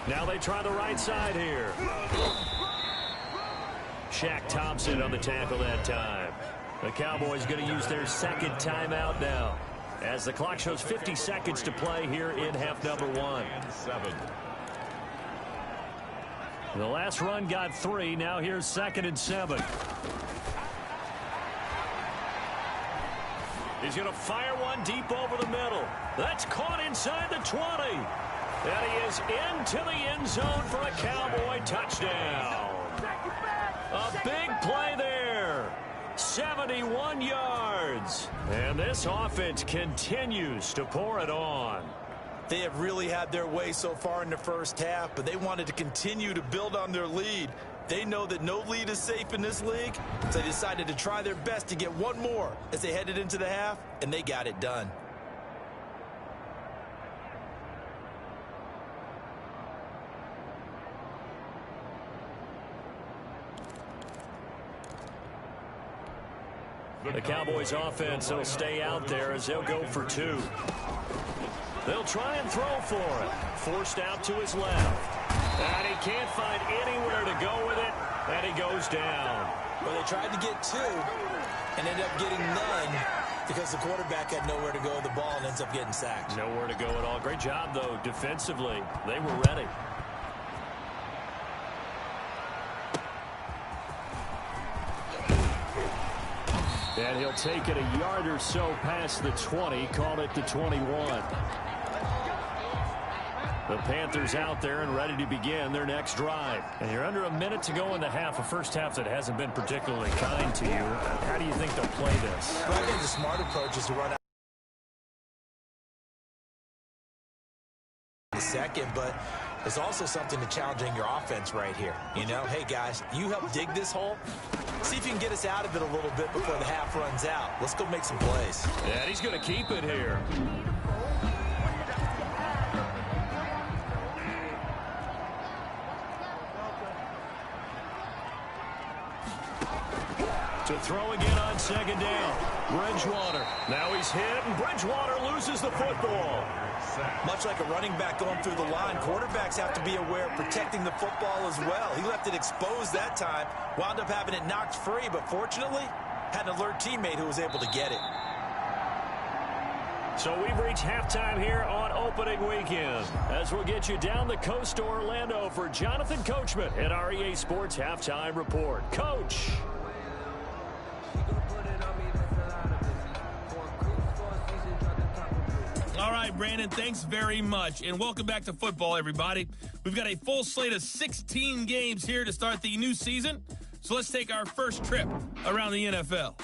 A: Now they try the right side here. Shaq Thompson on the tackle that time. The Cowboys going to use their second timeout now, as the clock shows 50 seconds to play here in half number 1. The last run got 3. Now here's 2nd and 7. He's going to fire one deep over the middle. That's caught inside the 20. And he is into the end zone for a Cowboy touchdown. A big play there. 71 yards. And this offense continues to pour it on.
C: They have really had their way so far in the first half, but they wanted to continue to build on their lead. They know that no lead is safe in this league, so they decided to try their best to get one more as they headed into the half, and they got it done.
A: The Cowboys offense will stay out there as they'll go for 2. They'll try and throw for it. Forced out to his left. And he can't find anywhere to go with it. And he goes down.
B: Well, they tried to get 2 and ended up getting none because the quarterback had nowhere to go with the ball and ends up getting sacked.
A: Nowhere to go at all. Great job, though, defensively. They were ready. And he'll take it a yard or so past the 20, call it the 21. The Panthers out there and ready to begin their next drive. And you're under a minute to go in the half, a first half that hasn't been particularly kind to you. How do you think they'll play this?
B: Well, I think the smart approach is to run out the second, but there's also something to challenging your offense right here. You know, hey, guys, you help dig this hole. See if you can get us out of it a little bit before the half runs out. Let's go make some plays.
A: And he's going to keep it here. To throw again on second down. Bridgewater. Now he's hit, and Bridgewater loses the football.
C: Much like a running back going through the line, quarterbacks have to be aware of protecting the football as well. He left it exposed that time, wound up having it knocked free, but fortunately, had an alert teammate who was able to get it.
A: So we've reached halftime here on opening weekend, as we'll get you down the coast to Orlando for Jonathan Coachman at our EA Sports Halftime Report. Coach.
F: All right, Brandon, thanks very much, and welcome back to football, everybody. We've got a full slate of 16 games here to start the new season, so let's take our first trip around the NFL.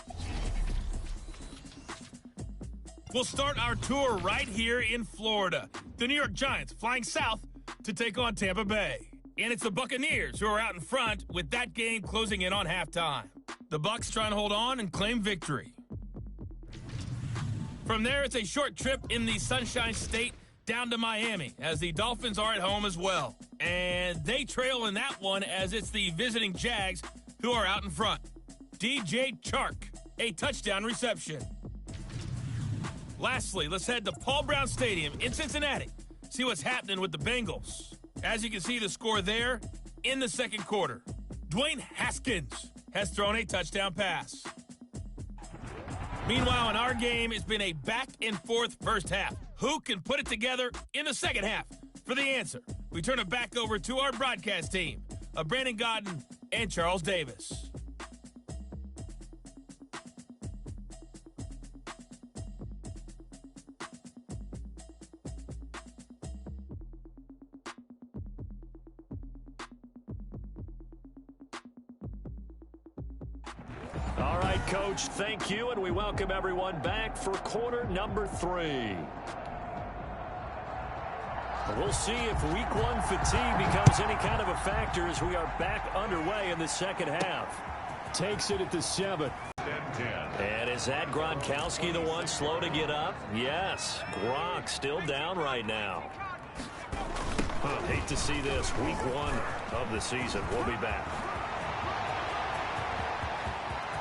F: We'll start our tour right here in Florida. The New York Giants flying south to take on Tampa Bay. And it's the Buccaneers who are out in front with that game closing in on halftime. The Bucs trying to hold on and claim victory. From there, it's a short trip in the Sunshine State down to Miami, as the Dolphins are at home as well. And they trail in that one as it's the visiting Jags who are out in front. DJ Chark, a touchdown reception. Lastly, let's head to Paul Brown Stadium in Cincinnati. See what's happening with the Bengals. As you can see, the score there in the second quarter. Dwayne Haskins has thrown a touchdown pass. Meanwhile, in our game, it's been a back-and-forth first half. Who can put it together in the second half? For the answer, we turn it back over to our broadcast team of Brandon Godden and Charles Davis.
A: All right, Coach, thank you, and we welcome everyone back for quarter number 3. We'll see if week 1 fatigue becomes any kind of a factor as we are back underway in the second half. Takes it at the 7. And is that Gronkowski the one slow to get up? Yes, Gronk still down right now. Hate to see this. Week 1 of the season. We'll be back.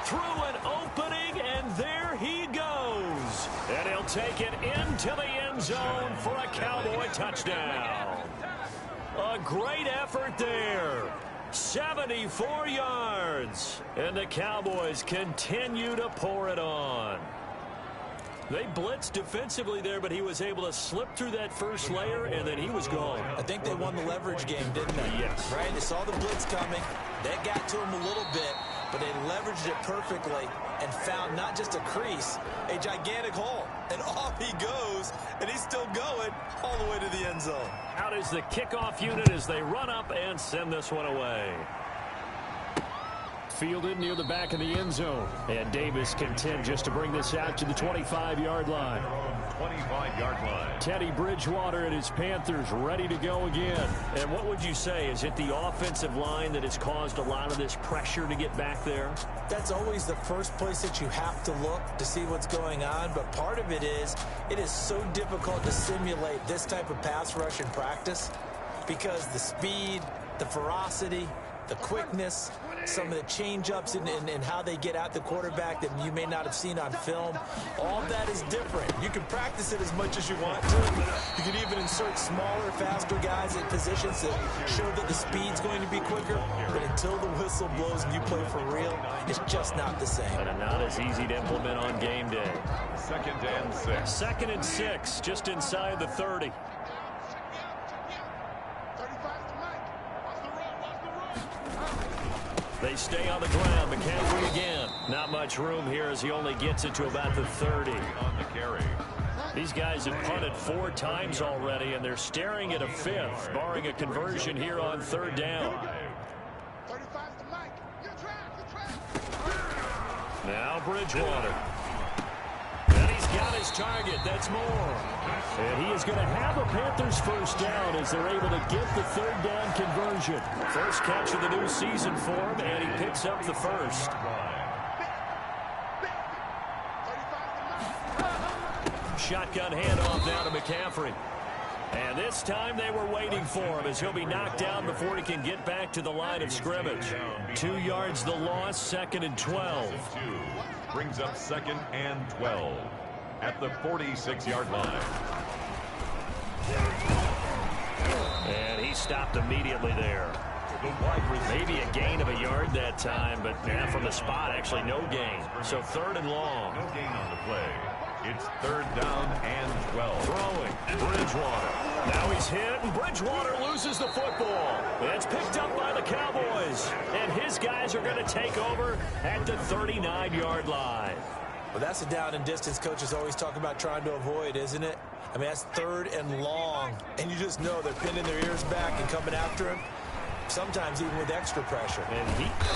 A: Through an opening, and there he goes. And he'll take it into the end zone for a Cowboy touchdown. A great effort there. 74 yards. And the Cowboys continue to pour it on. They blitzed defensively there, but he was able to slip through that first layer, and then he was gone.
B: I think they won the leverage game, didn't they?
A: Yes.
B: Right? They saw the blitz coming. That got to him a little bit, but they leveraged it perfectly and found not just a crease, a gigantic hole. And off he goes, and he's still going all the way to the end zone.
A: Out is the kickoff unit as they run up and send this one away. Fielded near the back of the end zone. And Davis content just to bring this out to the 25-yard line.
D: 25-yard line.
A: Teddy Bridgewater and his Panthers ready to go again. And what would you say? Is it the offensive line that has caused a lot of this pressure to get back there?
B: That's always the first place that you have to look to see what's going on. But part of it is so difficult to simulate this type of pass rush in practice because the speed, the ferocity, the quickness, some of the change-ups and how they get at the quarterback that you may not have seen on film. All of that is different. You can practice it as much as you want to. You can even insert smaller, faster guys in positions that show that the speed's going to be quicker. But until the whistle blows and you play for real, it's just not the same.
A: And not as easy to implement on game day.
D: 2nd and 6.
A: 2nd and 6, just inside the 30. They stay on the ground. McCaffrey again. Not much room here as he only gets it to about the 30.
D: On the carry.
A: These guys have punted 4 times already, and they're staring at a 5th, barring a conversion here on 3rd down. Now Bridgewater. And he's got his target. That's more. And he is going to have a Panthers first down as they're able to get the 3rd down conversion. First catch of the new season for him, and he picks up the first. Shotgun handoff now to McCaffrey. And this time they were waiting for him as he'll be knocked down before he can get back to the line of scrimmage. 2 yards the loss, 2nd and 12.
D: Brings up 2nd and 12 at the 46-yard line.
A: And he stopped immediately there. Maybe a gain of a yard that time, but from the spot, actually no gain. So 3rd and long.
D: No gain on the play. It's 3rd down and 12.
A: Throwing, Bridgewater. Now he's hit, and Bridgewater loses the football. It's picked up by the Cowboys, and his guys are going to take over at the 39-yard line.
B: Well, that's a down and distance coaches always talk about trying to avoid, isn't it? I mean, that's 3rd and long, and you just know they're pinning their ears back and coming after him. Sometimes even with extra pressure.
A: And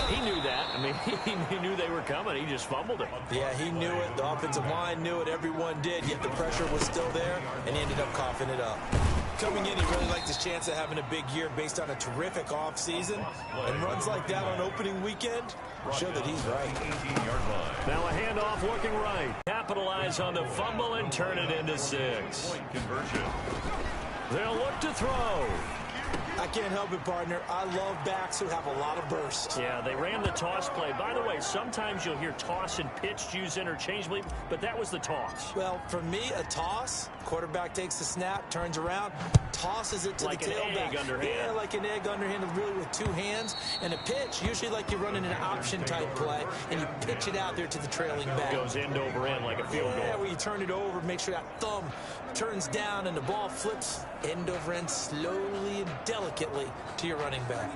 A: he knew that. I mean, he knew they were coming. He just fumbled it.
B: Yeah, he knew it. The offensive line knew it. Everyone did, yet the pressure was still there, and he ended up coughing it up. Coming in, he really liked his chance of having a big year based on a terrific offseason. And runs like that on opening weekend show that he's right.
D: 18-yard line.
A: Now a handoff working right. Capitalize on the fumble and turn it into 6.
D: Point conversion.
A: They'll look to throw.
B: I can't help it, partner. I love backs who have a lot of burst.
A: Yeah, they ran the toss play. By the way, sometimes you'll hear toss and pitch used interchangeably, but that was the toss.
B: Well, for me, a toss, quarterback takes the snap, turns around, tosses it to
A: like
B: the tailback.
A: Like an egg underhand.
B: Yeah, like an egg underhand, really with two hands. And a pitch, usually like you're running an option-type play, and you pitch it out there to the trailing back.
A: Goes end over end like a field goal.
B: Yeah, where you turn it over, make sure that thumb turns down, and the ball flips end over end slowly and delicately to your running back.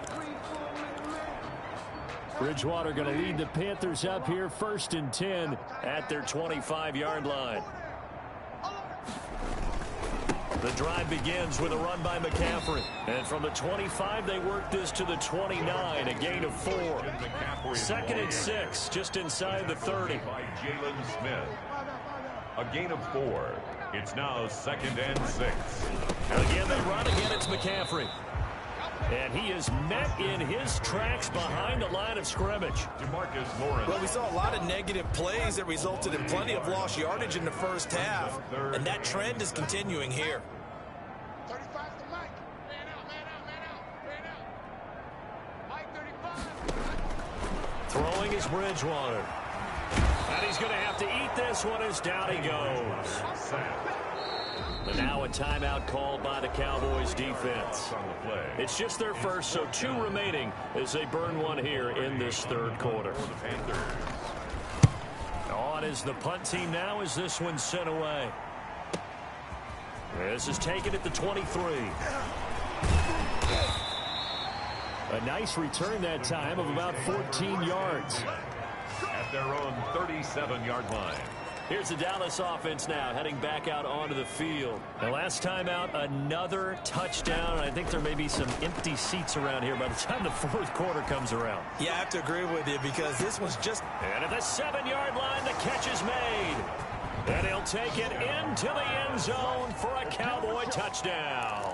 A: Bridgewater going to lead the Panthers up here, 1st and 10 at their 25-yard line. The drive begins with a run by McCaffrey. And from the 25, they work this to the 29, a gain of 4. 2nd and 6, just inside the 30.
D: By Jalen Smith. A gain of 4. It's now 2nd and 6.
A: And again, they run. Again, it's McCaffrey. And he is met in his tracks behind the line of scrimmage.
D: DeMarcus Lawrence.
C: Well, we saw a lot of negative plays that resulted in plenty of lost yardage in the first half, and that trend is continuing here.
G: 35 to Mike. Man out. Mike 35.
A: Throwing is Bridgewater. And he's going to have to eat this one as down he goes. And now a timeout called by the Cowboys defense. It's just their first, so 2 remaining as they burn one here in this 3rd quarter. On is the punt team now as this one's sent away. This is taken at the 23. A nice return that time of about 14 yards.
D: At their own 37-yard line.
A: Here's the Dallas offense now heading back out onto the field. The last time out, another touchdown. I think there may be some empty seats around here by the time the 4th quarter comes around.
C: Yeah, I have to agree with you because this was just...
A: And at the 7-yard line, the catch is made. And he'll take it into the end zone for a Cowboy touchdown.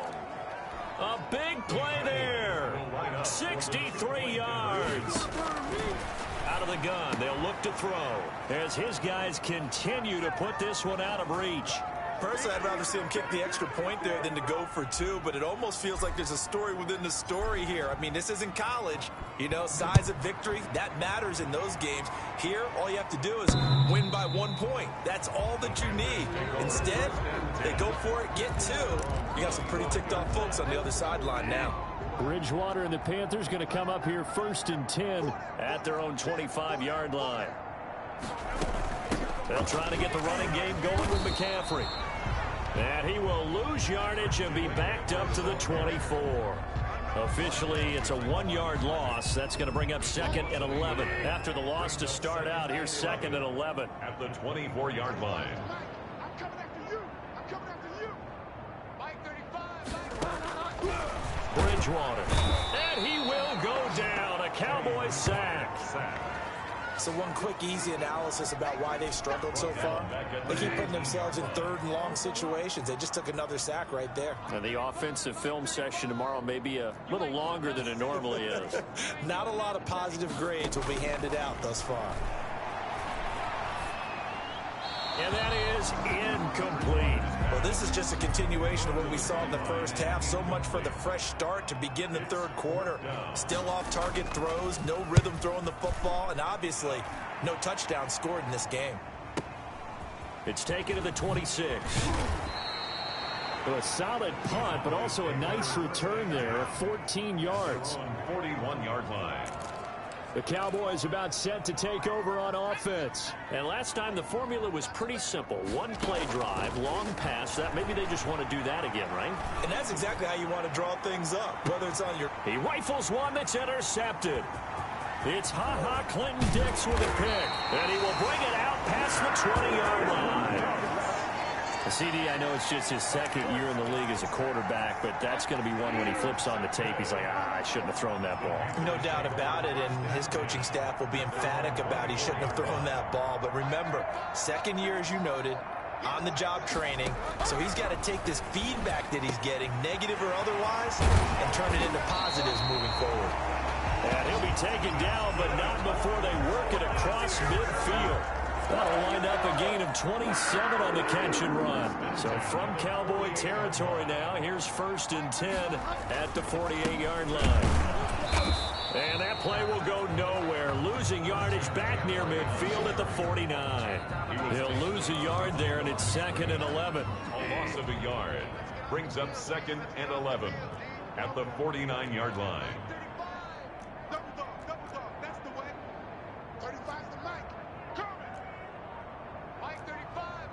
A: A big play there. 63 yards. Out of the gun, they'll look to throw as his guys continue to put this one out of reach.
C: Personally, I'd rather see him kick the extra point there than to go for 2, but it almost feels like there's a story within the story here. I mean, this isn't college. You know, size of victory, that matters in those games. Here, all you have to do is win by 1 point. That's all that you need. Instead, they go for it, get 2. You got some pretty ticked off folks on the other sideline now.
A: Bridgewater and the Panthers going to come up here 1st and 10 at their own 25-yard line. They'll try to get the running game going with McCaffrey. And he will lose yardage and be backed up to the 24. Officially, it's a 1-yard loss. That's going to bring up 2nd and 11. After the loss to start out, here's 2nd and 11.
D: At the 24-yard line.
G: I'm coming after you. Mike 35.
A: Bridgewater. And he will go down. A Cowboy sack.
C: So one quick, easy analysis about why they've struggled so far. They keep putting themselves in 3rd and long situations. They just took another sack right there.
A: And the offensive film session tomorrow may be a little longer than it normally is.
C: Not a lot of positive grades will be handed out thus far.
A: And that is incomplete.
C: Well, this is just a continuation of what we saw in the first half. So much for the fresh start to begin the 3rd quarter. Still off-target throws, no rhythm throwing the football, and obviously no touchdown scored in this game.
A: It's taken to the 26. So a solid punt, but also a nice return there, 14 yards.
D: 41-yard line.
A: The Cowboys about set to take over on offense. And last time the formula was pretty simple. 1-play drive, long pass. That maybe they just want to do that again, right?
C: And that's exactly how you want to draw things up, whether it's on your...
A: He rifles one that's intercepted. It's Ha-Ha Clinton-Dix with a pick. And he will bring it out past the 20-yard line. CD, I know it's just his 2nd year in the league as a quarterback, but that's going to be one when he flips on the tape. He's like, I shouldn't have thrown that ball.
C: No doubt about it, and his coaching staff will be emphatic about he shouldn't have thrown that ball. But remember, 2nd year, as you noted, on-the-job training, so he's got to take this feedback that he's getting, negative or otherwise, and turn it into positives moving forward.
A: And he'll be taken down, but not before they work it across midfield. That'll wind up a gain of 27 on the catch and run. So from Cowboy territory now, here's 1st and 10 at the 48-yard line. And that play will go nowhere. Losing yardage back near midfield at the 49. He'll lose a yard there, and it's 2nd and 11.
D: A loss of a yard brings up 2nd and 11 at the 49-yard line.
G: Double dog, that's the way. 35's the Mike. Coming. Mike 35.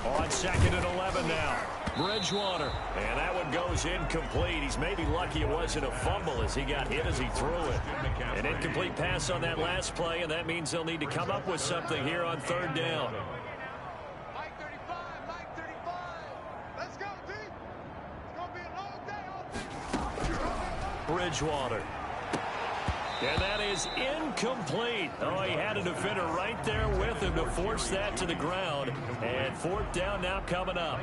A: On 2nd and 11 now. Bridgewater. And that one goes incomplete. He's maybe lucky it wasn't a fumble as he got hit as he threw it. An incomplete pass on that last play, and that means they'll need to come up with something here on 3rd down.
G: Mike 35. Let's go, D. It's going to be a long day, offense.
A: Bridgewater. And that is incomplete. Oh, he had a defender right there with him to force that to the ground. And 4th down now coming up.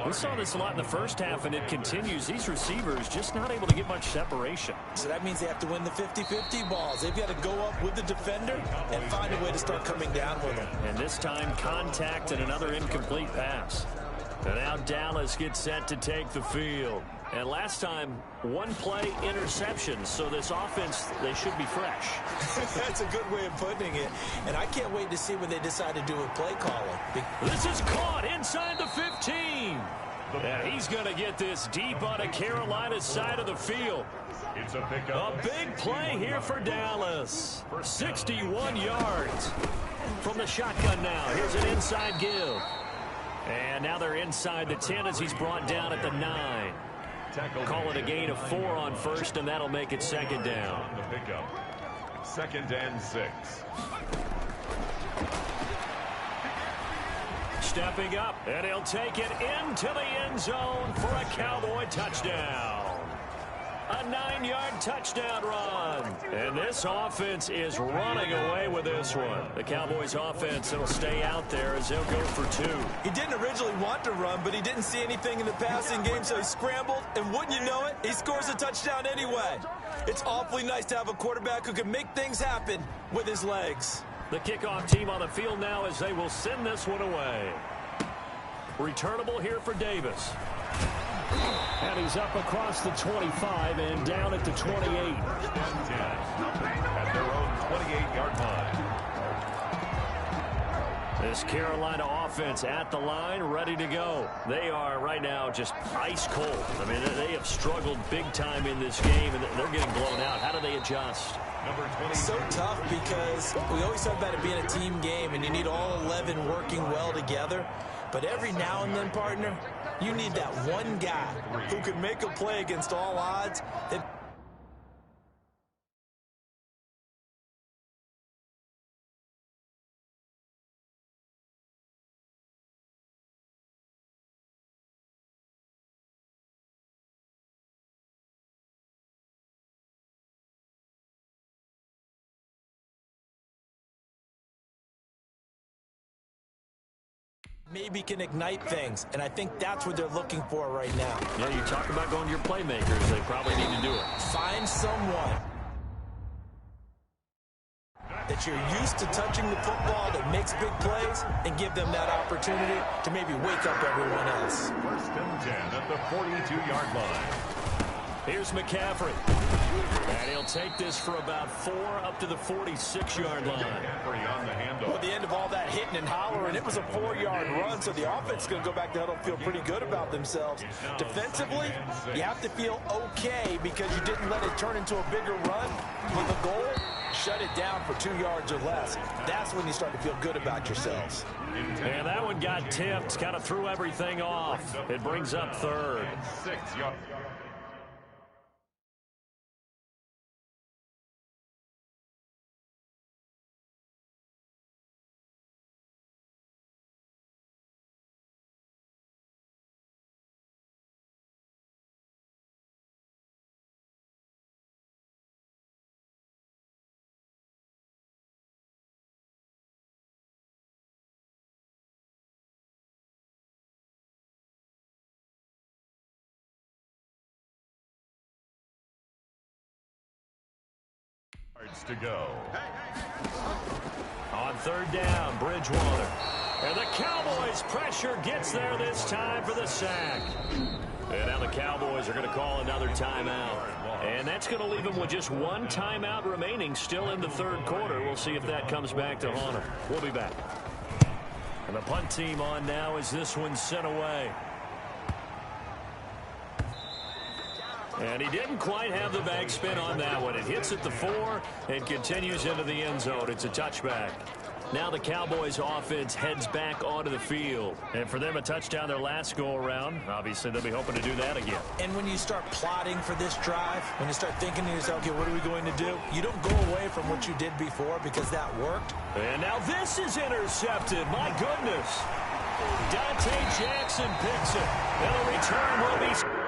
A: We saw this a lot in the first half, and it continues. These receivers just not able to get much separation.
B: So that means they have to win the 50-50 balls. They've got to go up with the defender and find a way to start coming down with them.
A: And this time, contact and another incomplete pass. And now Dallas gets set to take the field. And last time, 1 play interception. So this offense, they should be fresh.
B: That's a good way of putting it. And I can't wait to see what they decide to do with play calling.
A: This is caught inside the 15. And he's going to get this deep on a Carolina side of the field.
D: It's a pickup.
A: A big play here for Dallas. 61 yards from the shotgun now. Here's an inside give. And now they're inside the 10 as he's brought down at the 9. Call it a gain of 4 on 1st, and that'll make it 2nd down.
D: The pickup. 2nd and 6.
A: Stepping up, and he'll take it into the end zone for a Cowboy touchdown. A 9-yard touchdown run. And this offense is running away with this one. The Cowboys offense will stay out there as they'll go for 2.
B: He didn't originally want to run, but he didn't see anything in the passing game, so he scrambled, and wouldn't you know it, he scores a touchdown anyway. It's awfully nice to have a quarterback who can make things happen with his legs.
A: The kickoff team on the field now as they will send this one away. Returnable here for Davis. And he's up across the 25 and down at the 28.
D: At their own 28-yard line.
A: This Carolina offense at the line, ready to go. They are right now just ice cold. I mean, they have struggled big time in this game, and they're getting blown out. How do they adjust?
D: Number 20.
B: So tough because we always talk about it being a team game, and you need all 11 working well together. But every now and then, partner, you need that one guy who can make a play against all odds. Maybe can ignite things, and I think that's what they're looking for right now.
A: Yeah, you talk about going to your playmakers. They probably need to do it.
B: Find someone that you're used to touching the football that makes big plays and give them that opportunity to maybe wake up everyone else.
D: 1st and 10 at the 42-yard line.
A: Here's McCaffrey. And he'll take this for about 4 up to the 46-yard line.
D: McCaffrey on the handle.
C: Well, at the end of all that hitting and hollering, it was a 4-yard run, so the offense is going to go back to huddle and feel pretty good about themselves. Defensively, you have to feel okay because you didn't let it turn into a bigger run. With the goal, shut it down for 2 yards or less. That's when you start to feel good about yourselves.
A: And that one got tipped, kind of threw everything off. It brings up 3rd.
D: 6 yards. To go.
A: On third down, Bridgewater. And the Cowboys' pressure gets there this time for the sack. And now the Cowboys are going to call another timeout. And that's going to leave them with just one timeout remaining still in the third quarter. We'll see if that comes back to haunt them. We'll be back. And the punt team on now as this one's sent away. And he didn't quite have the backspin on that one. It hits at the 4 and continues into the end zone. It's a touchback. Now the Cowboys offense heads back onto the field. And for them, a touchdown their last go-around. Obviously, they'll be hoping to do that again.
B: And when you start plotting for this drive, when you start thinking to yourself, okay, what are we going to do? You don't go away from what you did before because that worked.
A: And now this is intercepted. My goodness. Dante Jackson picks it. And the return will be...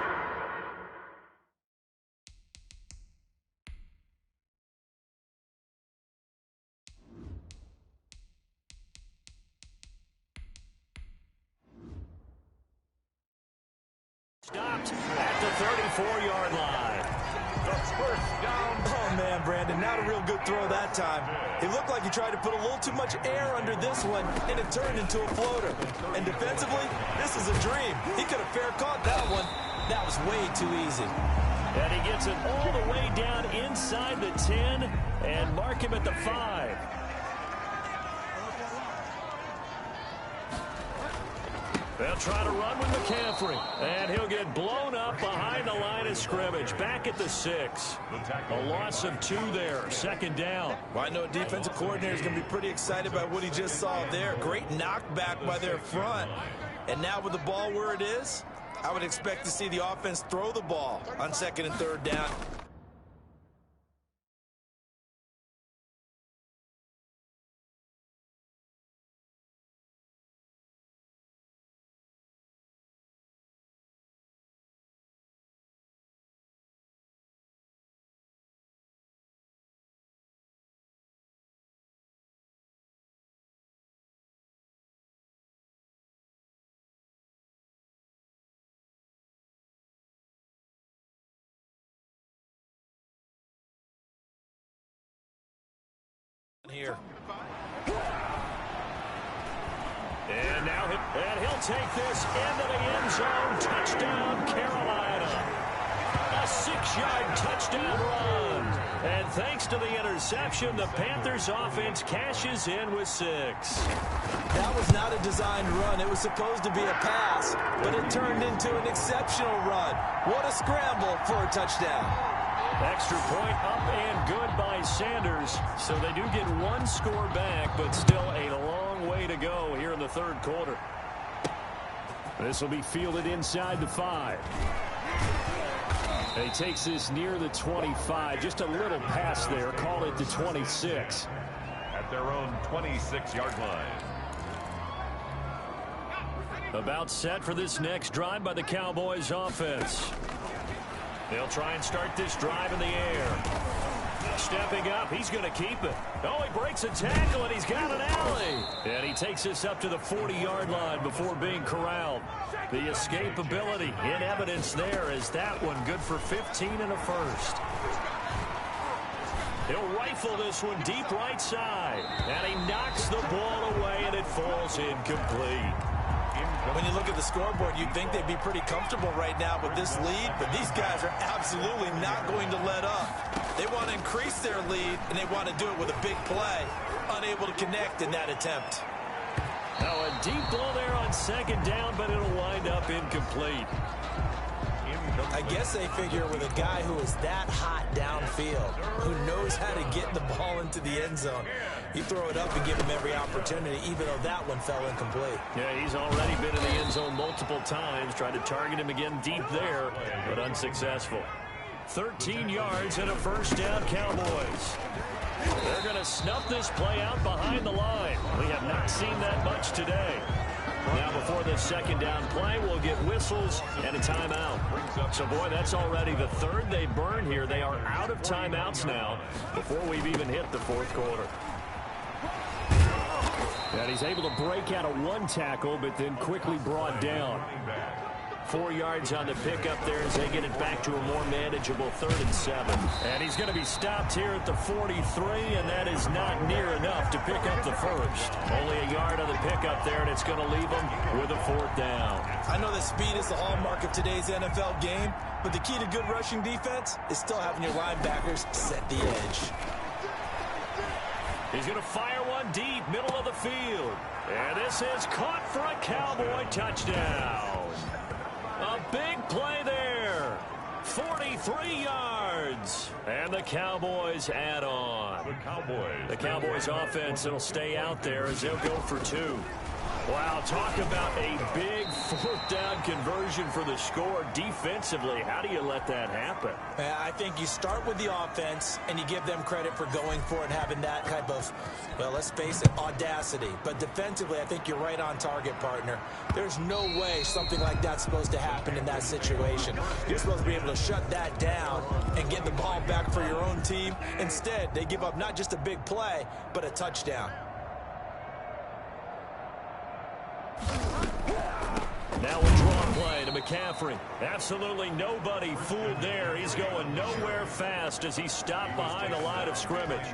A: stopped at the 34-yard line.
D: First down.
C: Oh, man, Brandon, not a real good throw that time. It looked like he tried to put a little too much air under this one, and it turned into a floater. And defensively, this is a dream. He could have fair caught that one.
B: That was way too easy.
A: And he gets it all the way down inside the 10 and mark him at the 5. They'll try to run with McCaffrey, and he'll get blown up behind the line of scrimmage. Back at the 6. A loss of 2 there, second down.
C: Well, I know a defensive coordinator is going to be pretty excited by what he just saw there. Great knockback by their front. And now with the ball where it is, I would expect to see the offense throw the ball on second and third down. Here.
A: And now he'll take this into the end zone. Touchdown, Carolina. A 6-yard touchdown run. And thanks to the interception, the Panthers offense cashes in with 6.
C: That was not a designed run. It was supposed to be a pass, but it turned into an exceptional run. What a scramble for a touchdown.
A: Extra point up and good by Sanders. So they do get one score back, but still a long way to go here in the third quarter. This will be fielded inside the 5. He takes this near the 25. Just a little pass there. Call it the 26.
D: At their own 26-yard line.
A: About set for this next drive by the Cowboys offense. They'll try and start this drive in the air. Stepping up, he's going to keep it. Oh, he breaks a tackle, and he's got an alley. And he takes this up to the 40-yard line before being corralled. The escapability in evidence there is that one good for 15 and a first. He'll rifle this one deep right side. And he knocks the ball away, and it falls incomplete.
C: When you look at the scoreboard, you'd think they'd be pretty comfortable right now with this lead, but these guys are absolutely not going to let up. They want to increase their lead, and they want to do it with a big play. Unable to connect in that attempt.
A: Now a deep blow there on second down, but it'll wind up incomplete.
B: I guess they figure with a guy who is that hot downfield, who knows how to get the ball into the end zone, you throw it up and give him every opportunity, even though that one fell incomplete.
A: Yeah, he's already been in the end zone multiple times, tried to target him again deep there, but unsuccessful. 13 yards and a first down, Cowboys. They're going to snuff this play out behind the line. We have not seen that much today. Now before this second down play, we'll get whistles and a timeout. So, boy, that's already the third they burn here. They are out of timeouts now before we've even hit the fourth quarter. And he's able to break out of one tackle, but then quickly brought down. 4 yards on the pickup there as they get it back to a more manageable 3rd and 7. And he's going to be stopped here at the 43, and that is not near enough to pick up the first. Only a yard on the pickup there, and it's going to leave him with a 4th down.
B: I know that speed is the hallmark of today's NFL game, but the key to good rushing defense is still having your linebackers set the edge.
A: He's going to fire one deep, middle of the field. And this is caught for a Cowboy touchdown. A big play there. 43 yards. And the Cowboys add on. The Cowboys offense will stay out there as they'll go for 2. Wow, talk about a big 4th down conversion for the score. Defensively, how do you let that happen?
B: I think you start with the offense and you give them credit for going for it and having that type of, well, let's face it, audacity. But defensively, I think you're right on target, partner. There's no way something like that's supposed to happen in that situation. You're supposed to be able to shut that down and get the ball back for your own team. Instead, they give up not just a big play, but a touchdown.
A: Now a draw play to McCaffrey. Absolutely nobody fooled there. He's going nowhere fast as he stopped behind the line of scrimmage.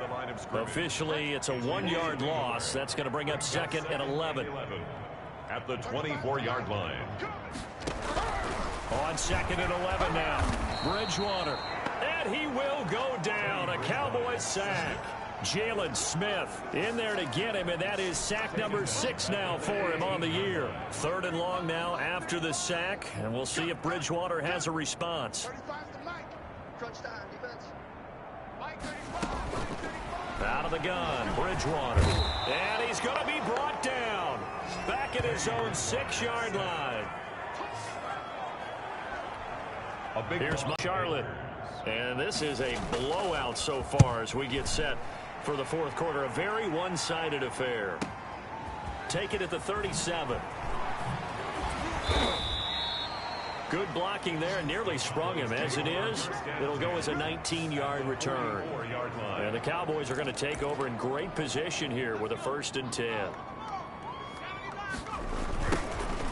A: Officially, it's a 1-yard loss. That's going to bring up 2nd and 11.
D: At the 24-yard line.
A: On 2nd and 11 now. Bridgewater. And he will go down. A Cowboys sack. Jalen Smith in there to get him, and that is sack number 6 now for him on the year. 3rd and long now after the sack, and we'll see if Bridgewater has a response.
G: 35 to Mike. Touchdown defense. Mike 35.
A: Out of the gun, Bridgewater. And he's going to be brought down. Back at his own 6-yard line. Here's Charlotte. And this is a blowout so far as we get set for the 4th quarter. A very one-sided affair. Take it at the 37. Good blocking there, nearly sprung him. As it is, it'll go as a 19-yard return. And the Cowboys are going to take over in great position here with a 1st and 10.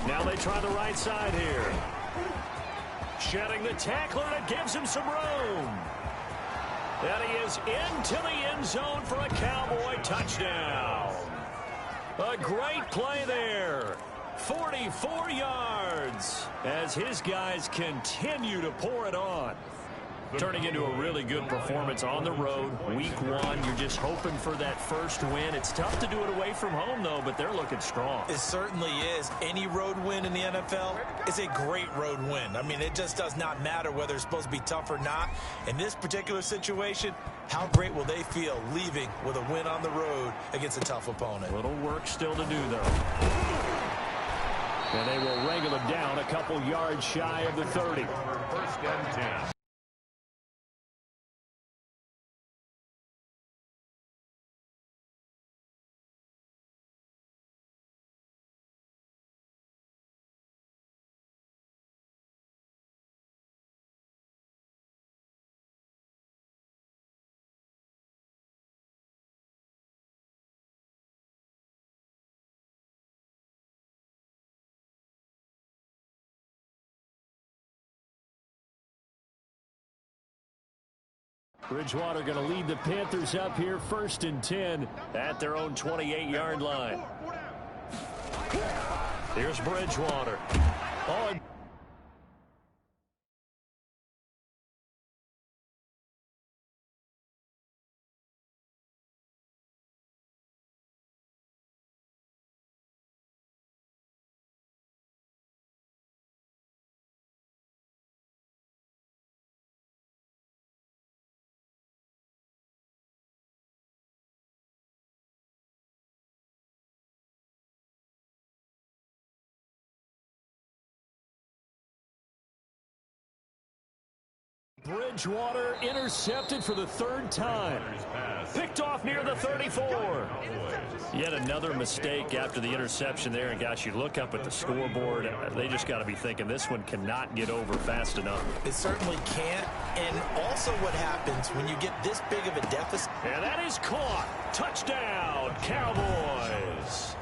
A: Now they try the right side here. Shedding the tackler, that gives him some room. And he is into the end zone for a Cowboy touchdown. A great play there. 44 yards as his guys continue to pour it on. Turning into a really good performance on the road. Week 1, you're just hoping for that first win. It's tough to do it away from home, though, but they're looking strong.
B: It certainly is. Any road win in the NFL is a great road win. I mean, it just does not matter whether it's supposed to be tough or not. In this particular situation, how great will they feel leaving with a win on the road against a tough opponent?
A: Little work still to do, though. And they will wrangle him down a couple yards shy of the 30.
D: 1st and 10.
A: Bridgewater going to lead the Panthers up here 1st and 10 at their own 28-yard line. Here's Bridgewater. Oh, Bridgewater intercepted for the 3rd time. Picked off near the 34. Yet another mistake after the interception there. And, gosh, you look up at the scoreboard. They just got to be thinking this one cannot get over fast enough.
B: It certainly can't. And also what happens when you get this big of a deficit.
A: And that is caught. Touchdown, Cowboys.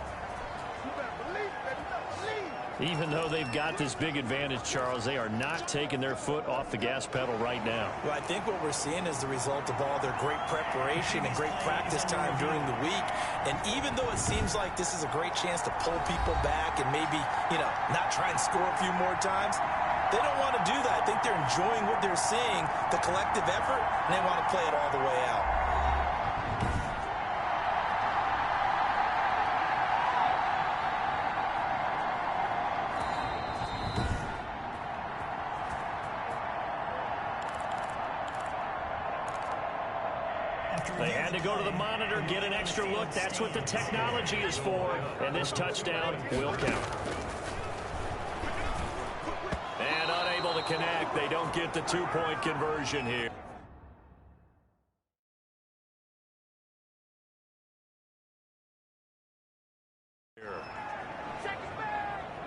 G: You better believe, baby. You better believe.
A: Even though they've got this big advantage, Charles, they are not taking their foot off the gas pedal right now.
B: Well, I think what we're seeing is the result of all their great preparation and great practice time during the week. And even though it seems like this is a great chance to pull people back and maybe, not try and score a few more times, they don't want to do that. I think they're enjoying what they're seeing, the collective effort, and they want to play it all the way out.
A: They had to go to the monitor, get an extra look. That's what the technology is for. And this touchdown will count. And unable to connect. They don't get the two-point conversion here.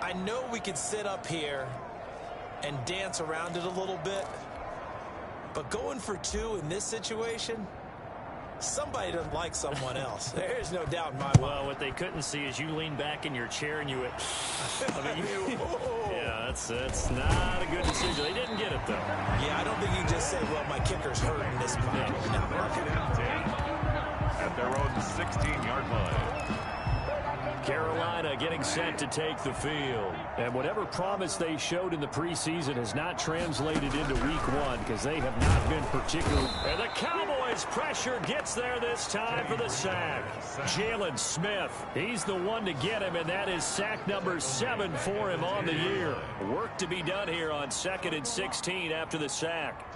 B: I know we could sit up here and dance around it a little bit, but going for two in this situation, somebody doesn't like someone else. There's no doubt in my mind.
A: Well, what they couldn't see is you lean back in your chair and you went, yeah, that's not a good decision. They didn't get it, though.
B: Yeah, I don't think you can just say, well, my kicker's hurting this spot.
D: At their own 16-yard line.
A: Carolina getting set to take the field. And whatever promise they showed in the preseason has not translated into week one because they have not been particularly. And the Cowboys pressure gets there this time for the sack. Jalen Smith, he's the one to get him, and that is sack number 7 for him on the year. Work to be done here on 2nd and 16 after the sack.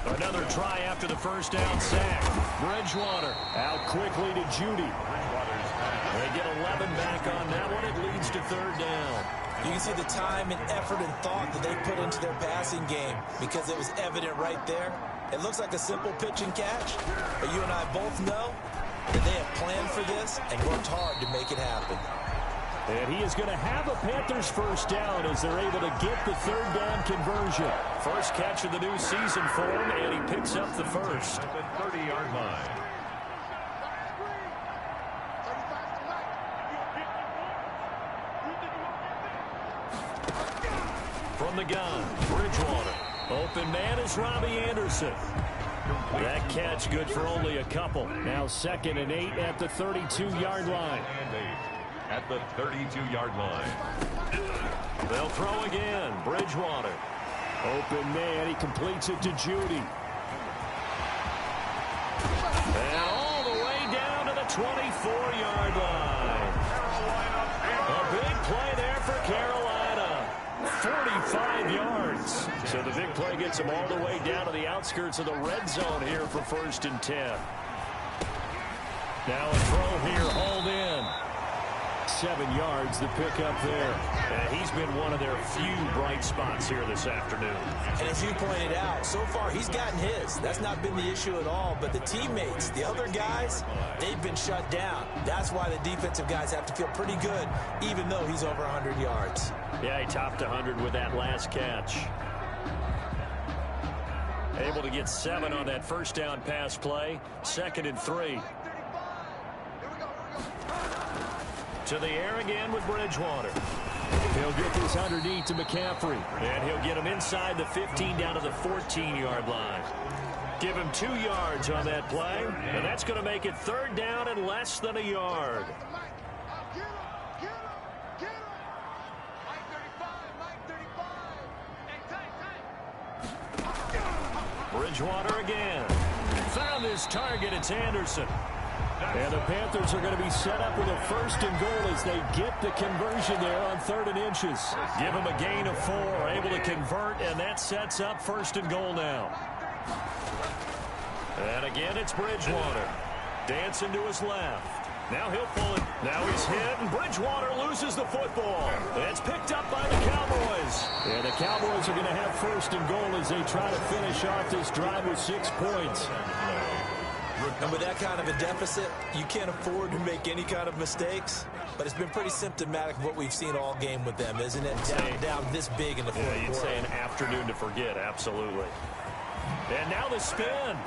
A: Another try after the first down sack. Bridgewater out quickly to Judy. They get 11 back on that one. It leads to 3rd down.
B: You can see the time and effort and thought that they put into their passing game because it was evident right there. It looks like a simple pitch and catch, but you and I both know that they have planned for this and worked hard to make it happen.
A: And he is going to have a Panthers first down as they're able to get the 3rd down conversion. First catch of the new season for him, and he picks up the first.
D: At the 30-yard line.
A: From the gun, Bridgewater. Open man is Robbie Anderson. That catch good for only a couple. Now 2nd and 8 at the 32-yard line.
D: At the 32-yard line.
A: They'll throw again. Bridgewater. Open man. He completes it to Judy. And all the way down to the 24-yard line. A big play there for Carolina. 45 yards. So the big play gets them all the way down to the outskirts of the red zone here for 1st and 10. Now a throw here, hauled in. 7 yards, the pickup there. And he's been one of their few bright spots here this afternoon.
B: And as you pointed out, so far he's gotten his. That's not been the issue at all. But the teammates, the other guys, they've been shut down. That's why the defensive guys have to feel pretty good, even though he's over 100 yards.
A: Yeah, he topped 100 with that last catch. Able to get 7 on that first down pass play. 2nd and 3. To the air again with Bridgewater. He'll get this underneath to McCaffrey. And he'll get him inside the 15 down to the 14-yard line. Give him 2 yards on that play. And that's going to make it 3rd down and less than a yard. Bridgewater again. Found his target. It's Anderson. And the Panthers are going to be set up with a 1st and goal as they get the conversion there on 3rd and inches. Give them a gain of 4, able to convert, and that sets up 1st and goal now. And again, it's Bridgewater. Dancing to his left. Now he'll pull it. Now he's hit, and Bridgewater loses the football. It's picked up by the Cowboys. And the Cowboys are going to have 1st and goal as they try to finish off this drive with 6 points.
B: And with that kind of a deficit, you can't afford to make any kind of mistakes. But it's been pretty symptomatic of what we've seen all game with them, isn't it? Down this big in the fourth quarter.
A: You'd say an afternoon to forget, absolutely. And now the spin.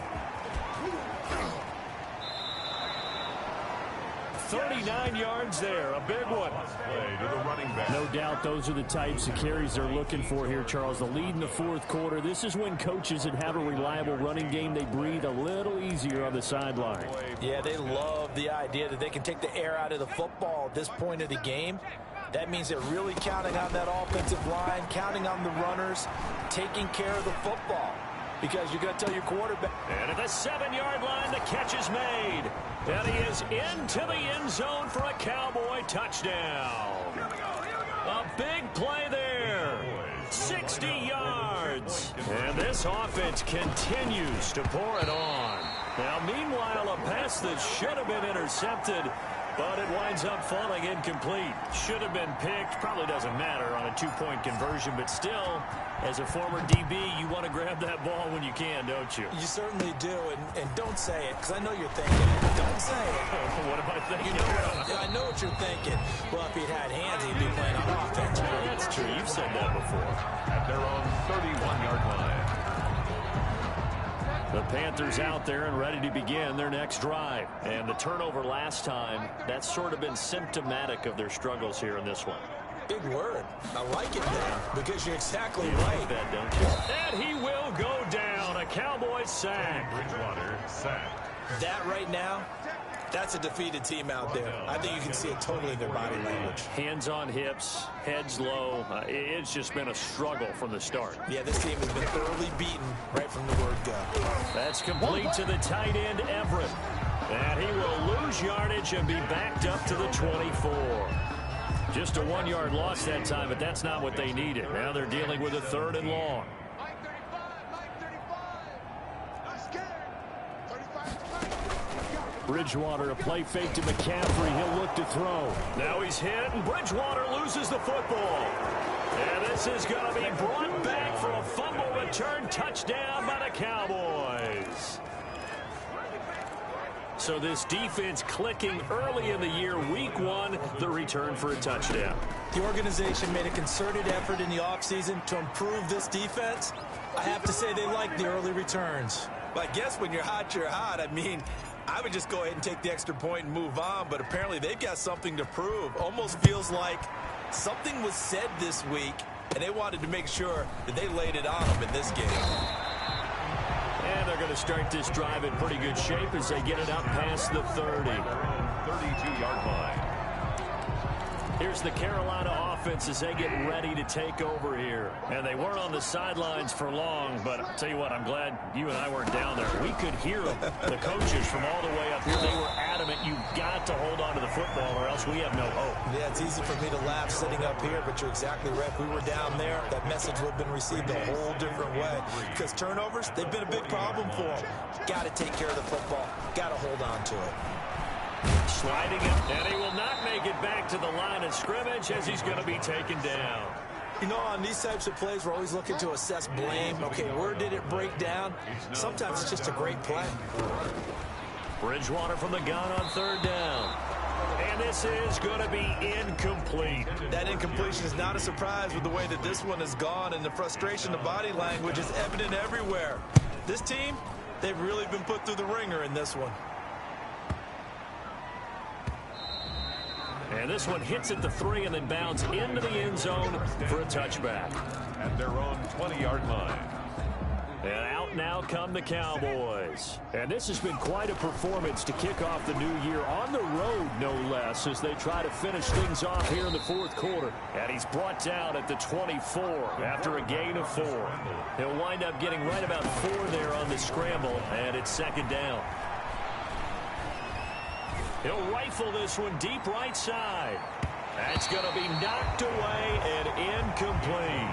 A: 39 yards there, a big one.
D: Play to the running back.
A: No doubt those are the types of carries they're looking for here, Charles. The lead in the fourth quarter. This is when coaches that have a reliable running game, they breathe a little easier on the sideline.
C: Yeah, they love the idea that they can take the air out of the football at this point of the game. That means they're really counting on that offensive line, counting on the runners, taking care of the football. Because you're going to tell your quarterback.
A: And at the 7-yard line, the catch is made. And he is into the end zone for a Cowboy touchdown. A big play there. 60 yards. And this offense continues to pour it on. Now, meanwhile, a pass that should have been intercepted, but it winds up falling incomplete. Should have been picked. Probably doesn't matter on a two-point conversion, but still, as a former DB, you want to grab that ball when you can, don't you?
C: You certainly do, and don't say it, because I know you're thinking it. Don't say it.
A: What am I thinking?
C: I know what you're thinking. Well, if he'd had hands, he'd be playing on offense.
A: Well, that's true. You've said that before.
D: At their own 31-yard line.
A: The Panthers out there and ready to begin their next drive. And the turnover last time, that's sort of been symptomatic of their struggles here in this one.
C: Big word. I like it there, because you're exactly
A: You
C: right.
A: like that, don't you? And he will go down. A Cowboy sack.
D: Bridgewater sacked.
C: That right now, that's a defeated team out there. I think you can see it totally in their body language.
A: Hands on hips, heads low. It's just been a struggle from the start.
C: Yeah, this team has been thoroughly beaten right from the word go.
A: That's complete to the tight end, Everett. And he will lose yardage and be backed up to the 24. Just a 1-yard loss that time, but that's not what they needed. Now they're dealing with a 3rd and long.
G: Mike 35. Not scared. 35.
A: Bridgewater, a play fake to McCaffrey. He'll look to throw. Now he's hit, and Bridgewater loses the football. And this is going to be brought back for a fumble return touchdown by the Cowboys. So this defense clicking early in the year, week 1, the return for a touchdown.
C: The organization made a concerted effort in the offseason to improve this defense. I have to say they like the early returns. But I guess when you're hot, you're hot. I mean, I would just go ahead and take the extra point and move on, but apparently they've got something to prove. Almost feels like something was said this week, and they wanted to make sure that they laid it on them in this game.
A: And they're going to start this drive in pretty good shape as they get it up past the 30.
D: 32-yard line.
A: Here's the Carolina offense as they get ready to take over here. And they weren't on the sidelines for long, but I'll tell you what, I'm glad you and I weren't down there. We could hear them, the coaches from all the way up here. They were adamant, you've got to hold on to the football or else we have no hope.
C: Yeah, it's easy for me to laugh sitting up here, but you're exactly right. If we were down there, that message would have been received a whole different way. Because turnovers, they've been a big problem for them. Got to take care of the football. Got to hold on to it.
A: Sliding it, and he will not make it back to the line of scrimmage as he's going to be taken down.
C: You know, on these types of plays, we're always looking to assess blame. Okay, where did it break down? Sometimes it's just a great play.
A: Bridgewater from the gun on 3rd down. And this is going to be incomplete.
C: That incompletion is not a surprise with the way that this one has gone, and the frustration, the body language is evident everywhere. This team, they've really been put through the ringer in this one.
A: And this one hits at the 3 and then bounds into the end zone for a touchback.
D: At their own 20-yard line.
A: And out now come the Cowboys. And this has been quite a performance to kick off the new year on the road, no less, as they try to finish things off here in the 4th quarter. And he's brought down at the 24 after a gain of 4. He'll wind up getting right about 4 there on the scramble, and it's 2nd down. He'll rifle this one deep right side. That's going to be knocked away and incomplete.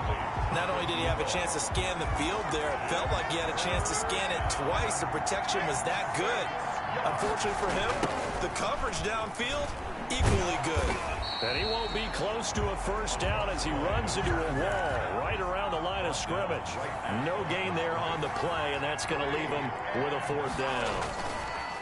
C: Not only did he have a chance to scan the field there, it felt like he had a chance to scan it twice. The protection was that good. Unfortunately for him, the coverage downfield, equally good.
A: And he won't be close to a 1st down as he runs into a wall right around the line of scrimmage. No gain there on the play, and that's going to leave him with a 4th down.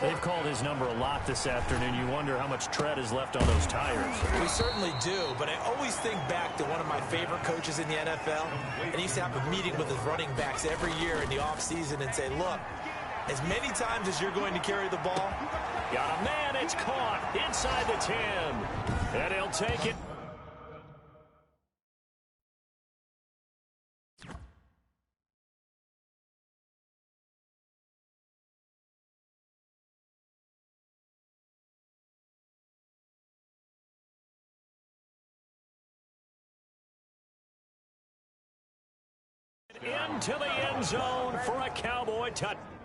A: They've called his number a lot this afternoon. You wonder how much tread is left on those tires.
C: We certainly do, but I always think back to one of my favorite coaches in the NFL, and he used to have a meeting with his running backs every year in the offseason and say, look,
B: as many times as you're going to carry the ball.
A: Got a man, it's caught inside the 10. And he'll take it. Into the end zone for a Cowboy touchdown.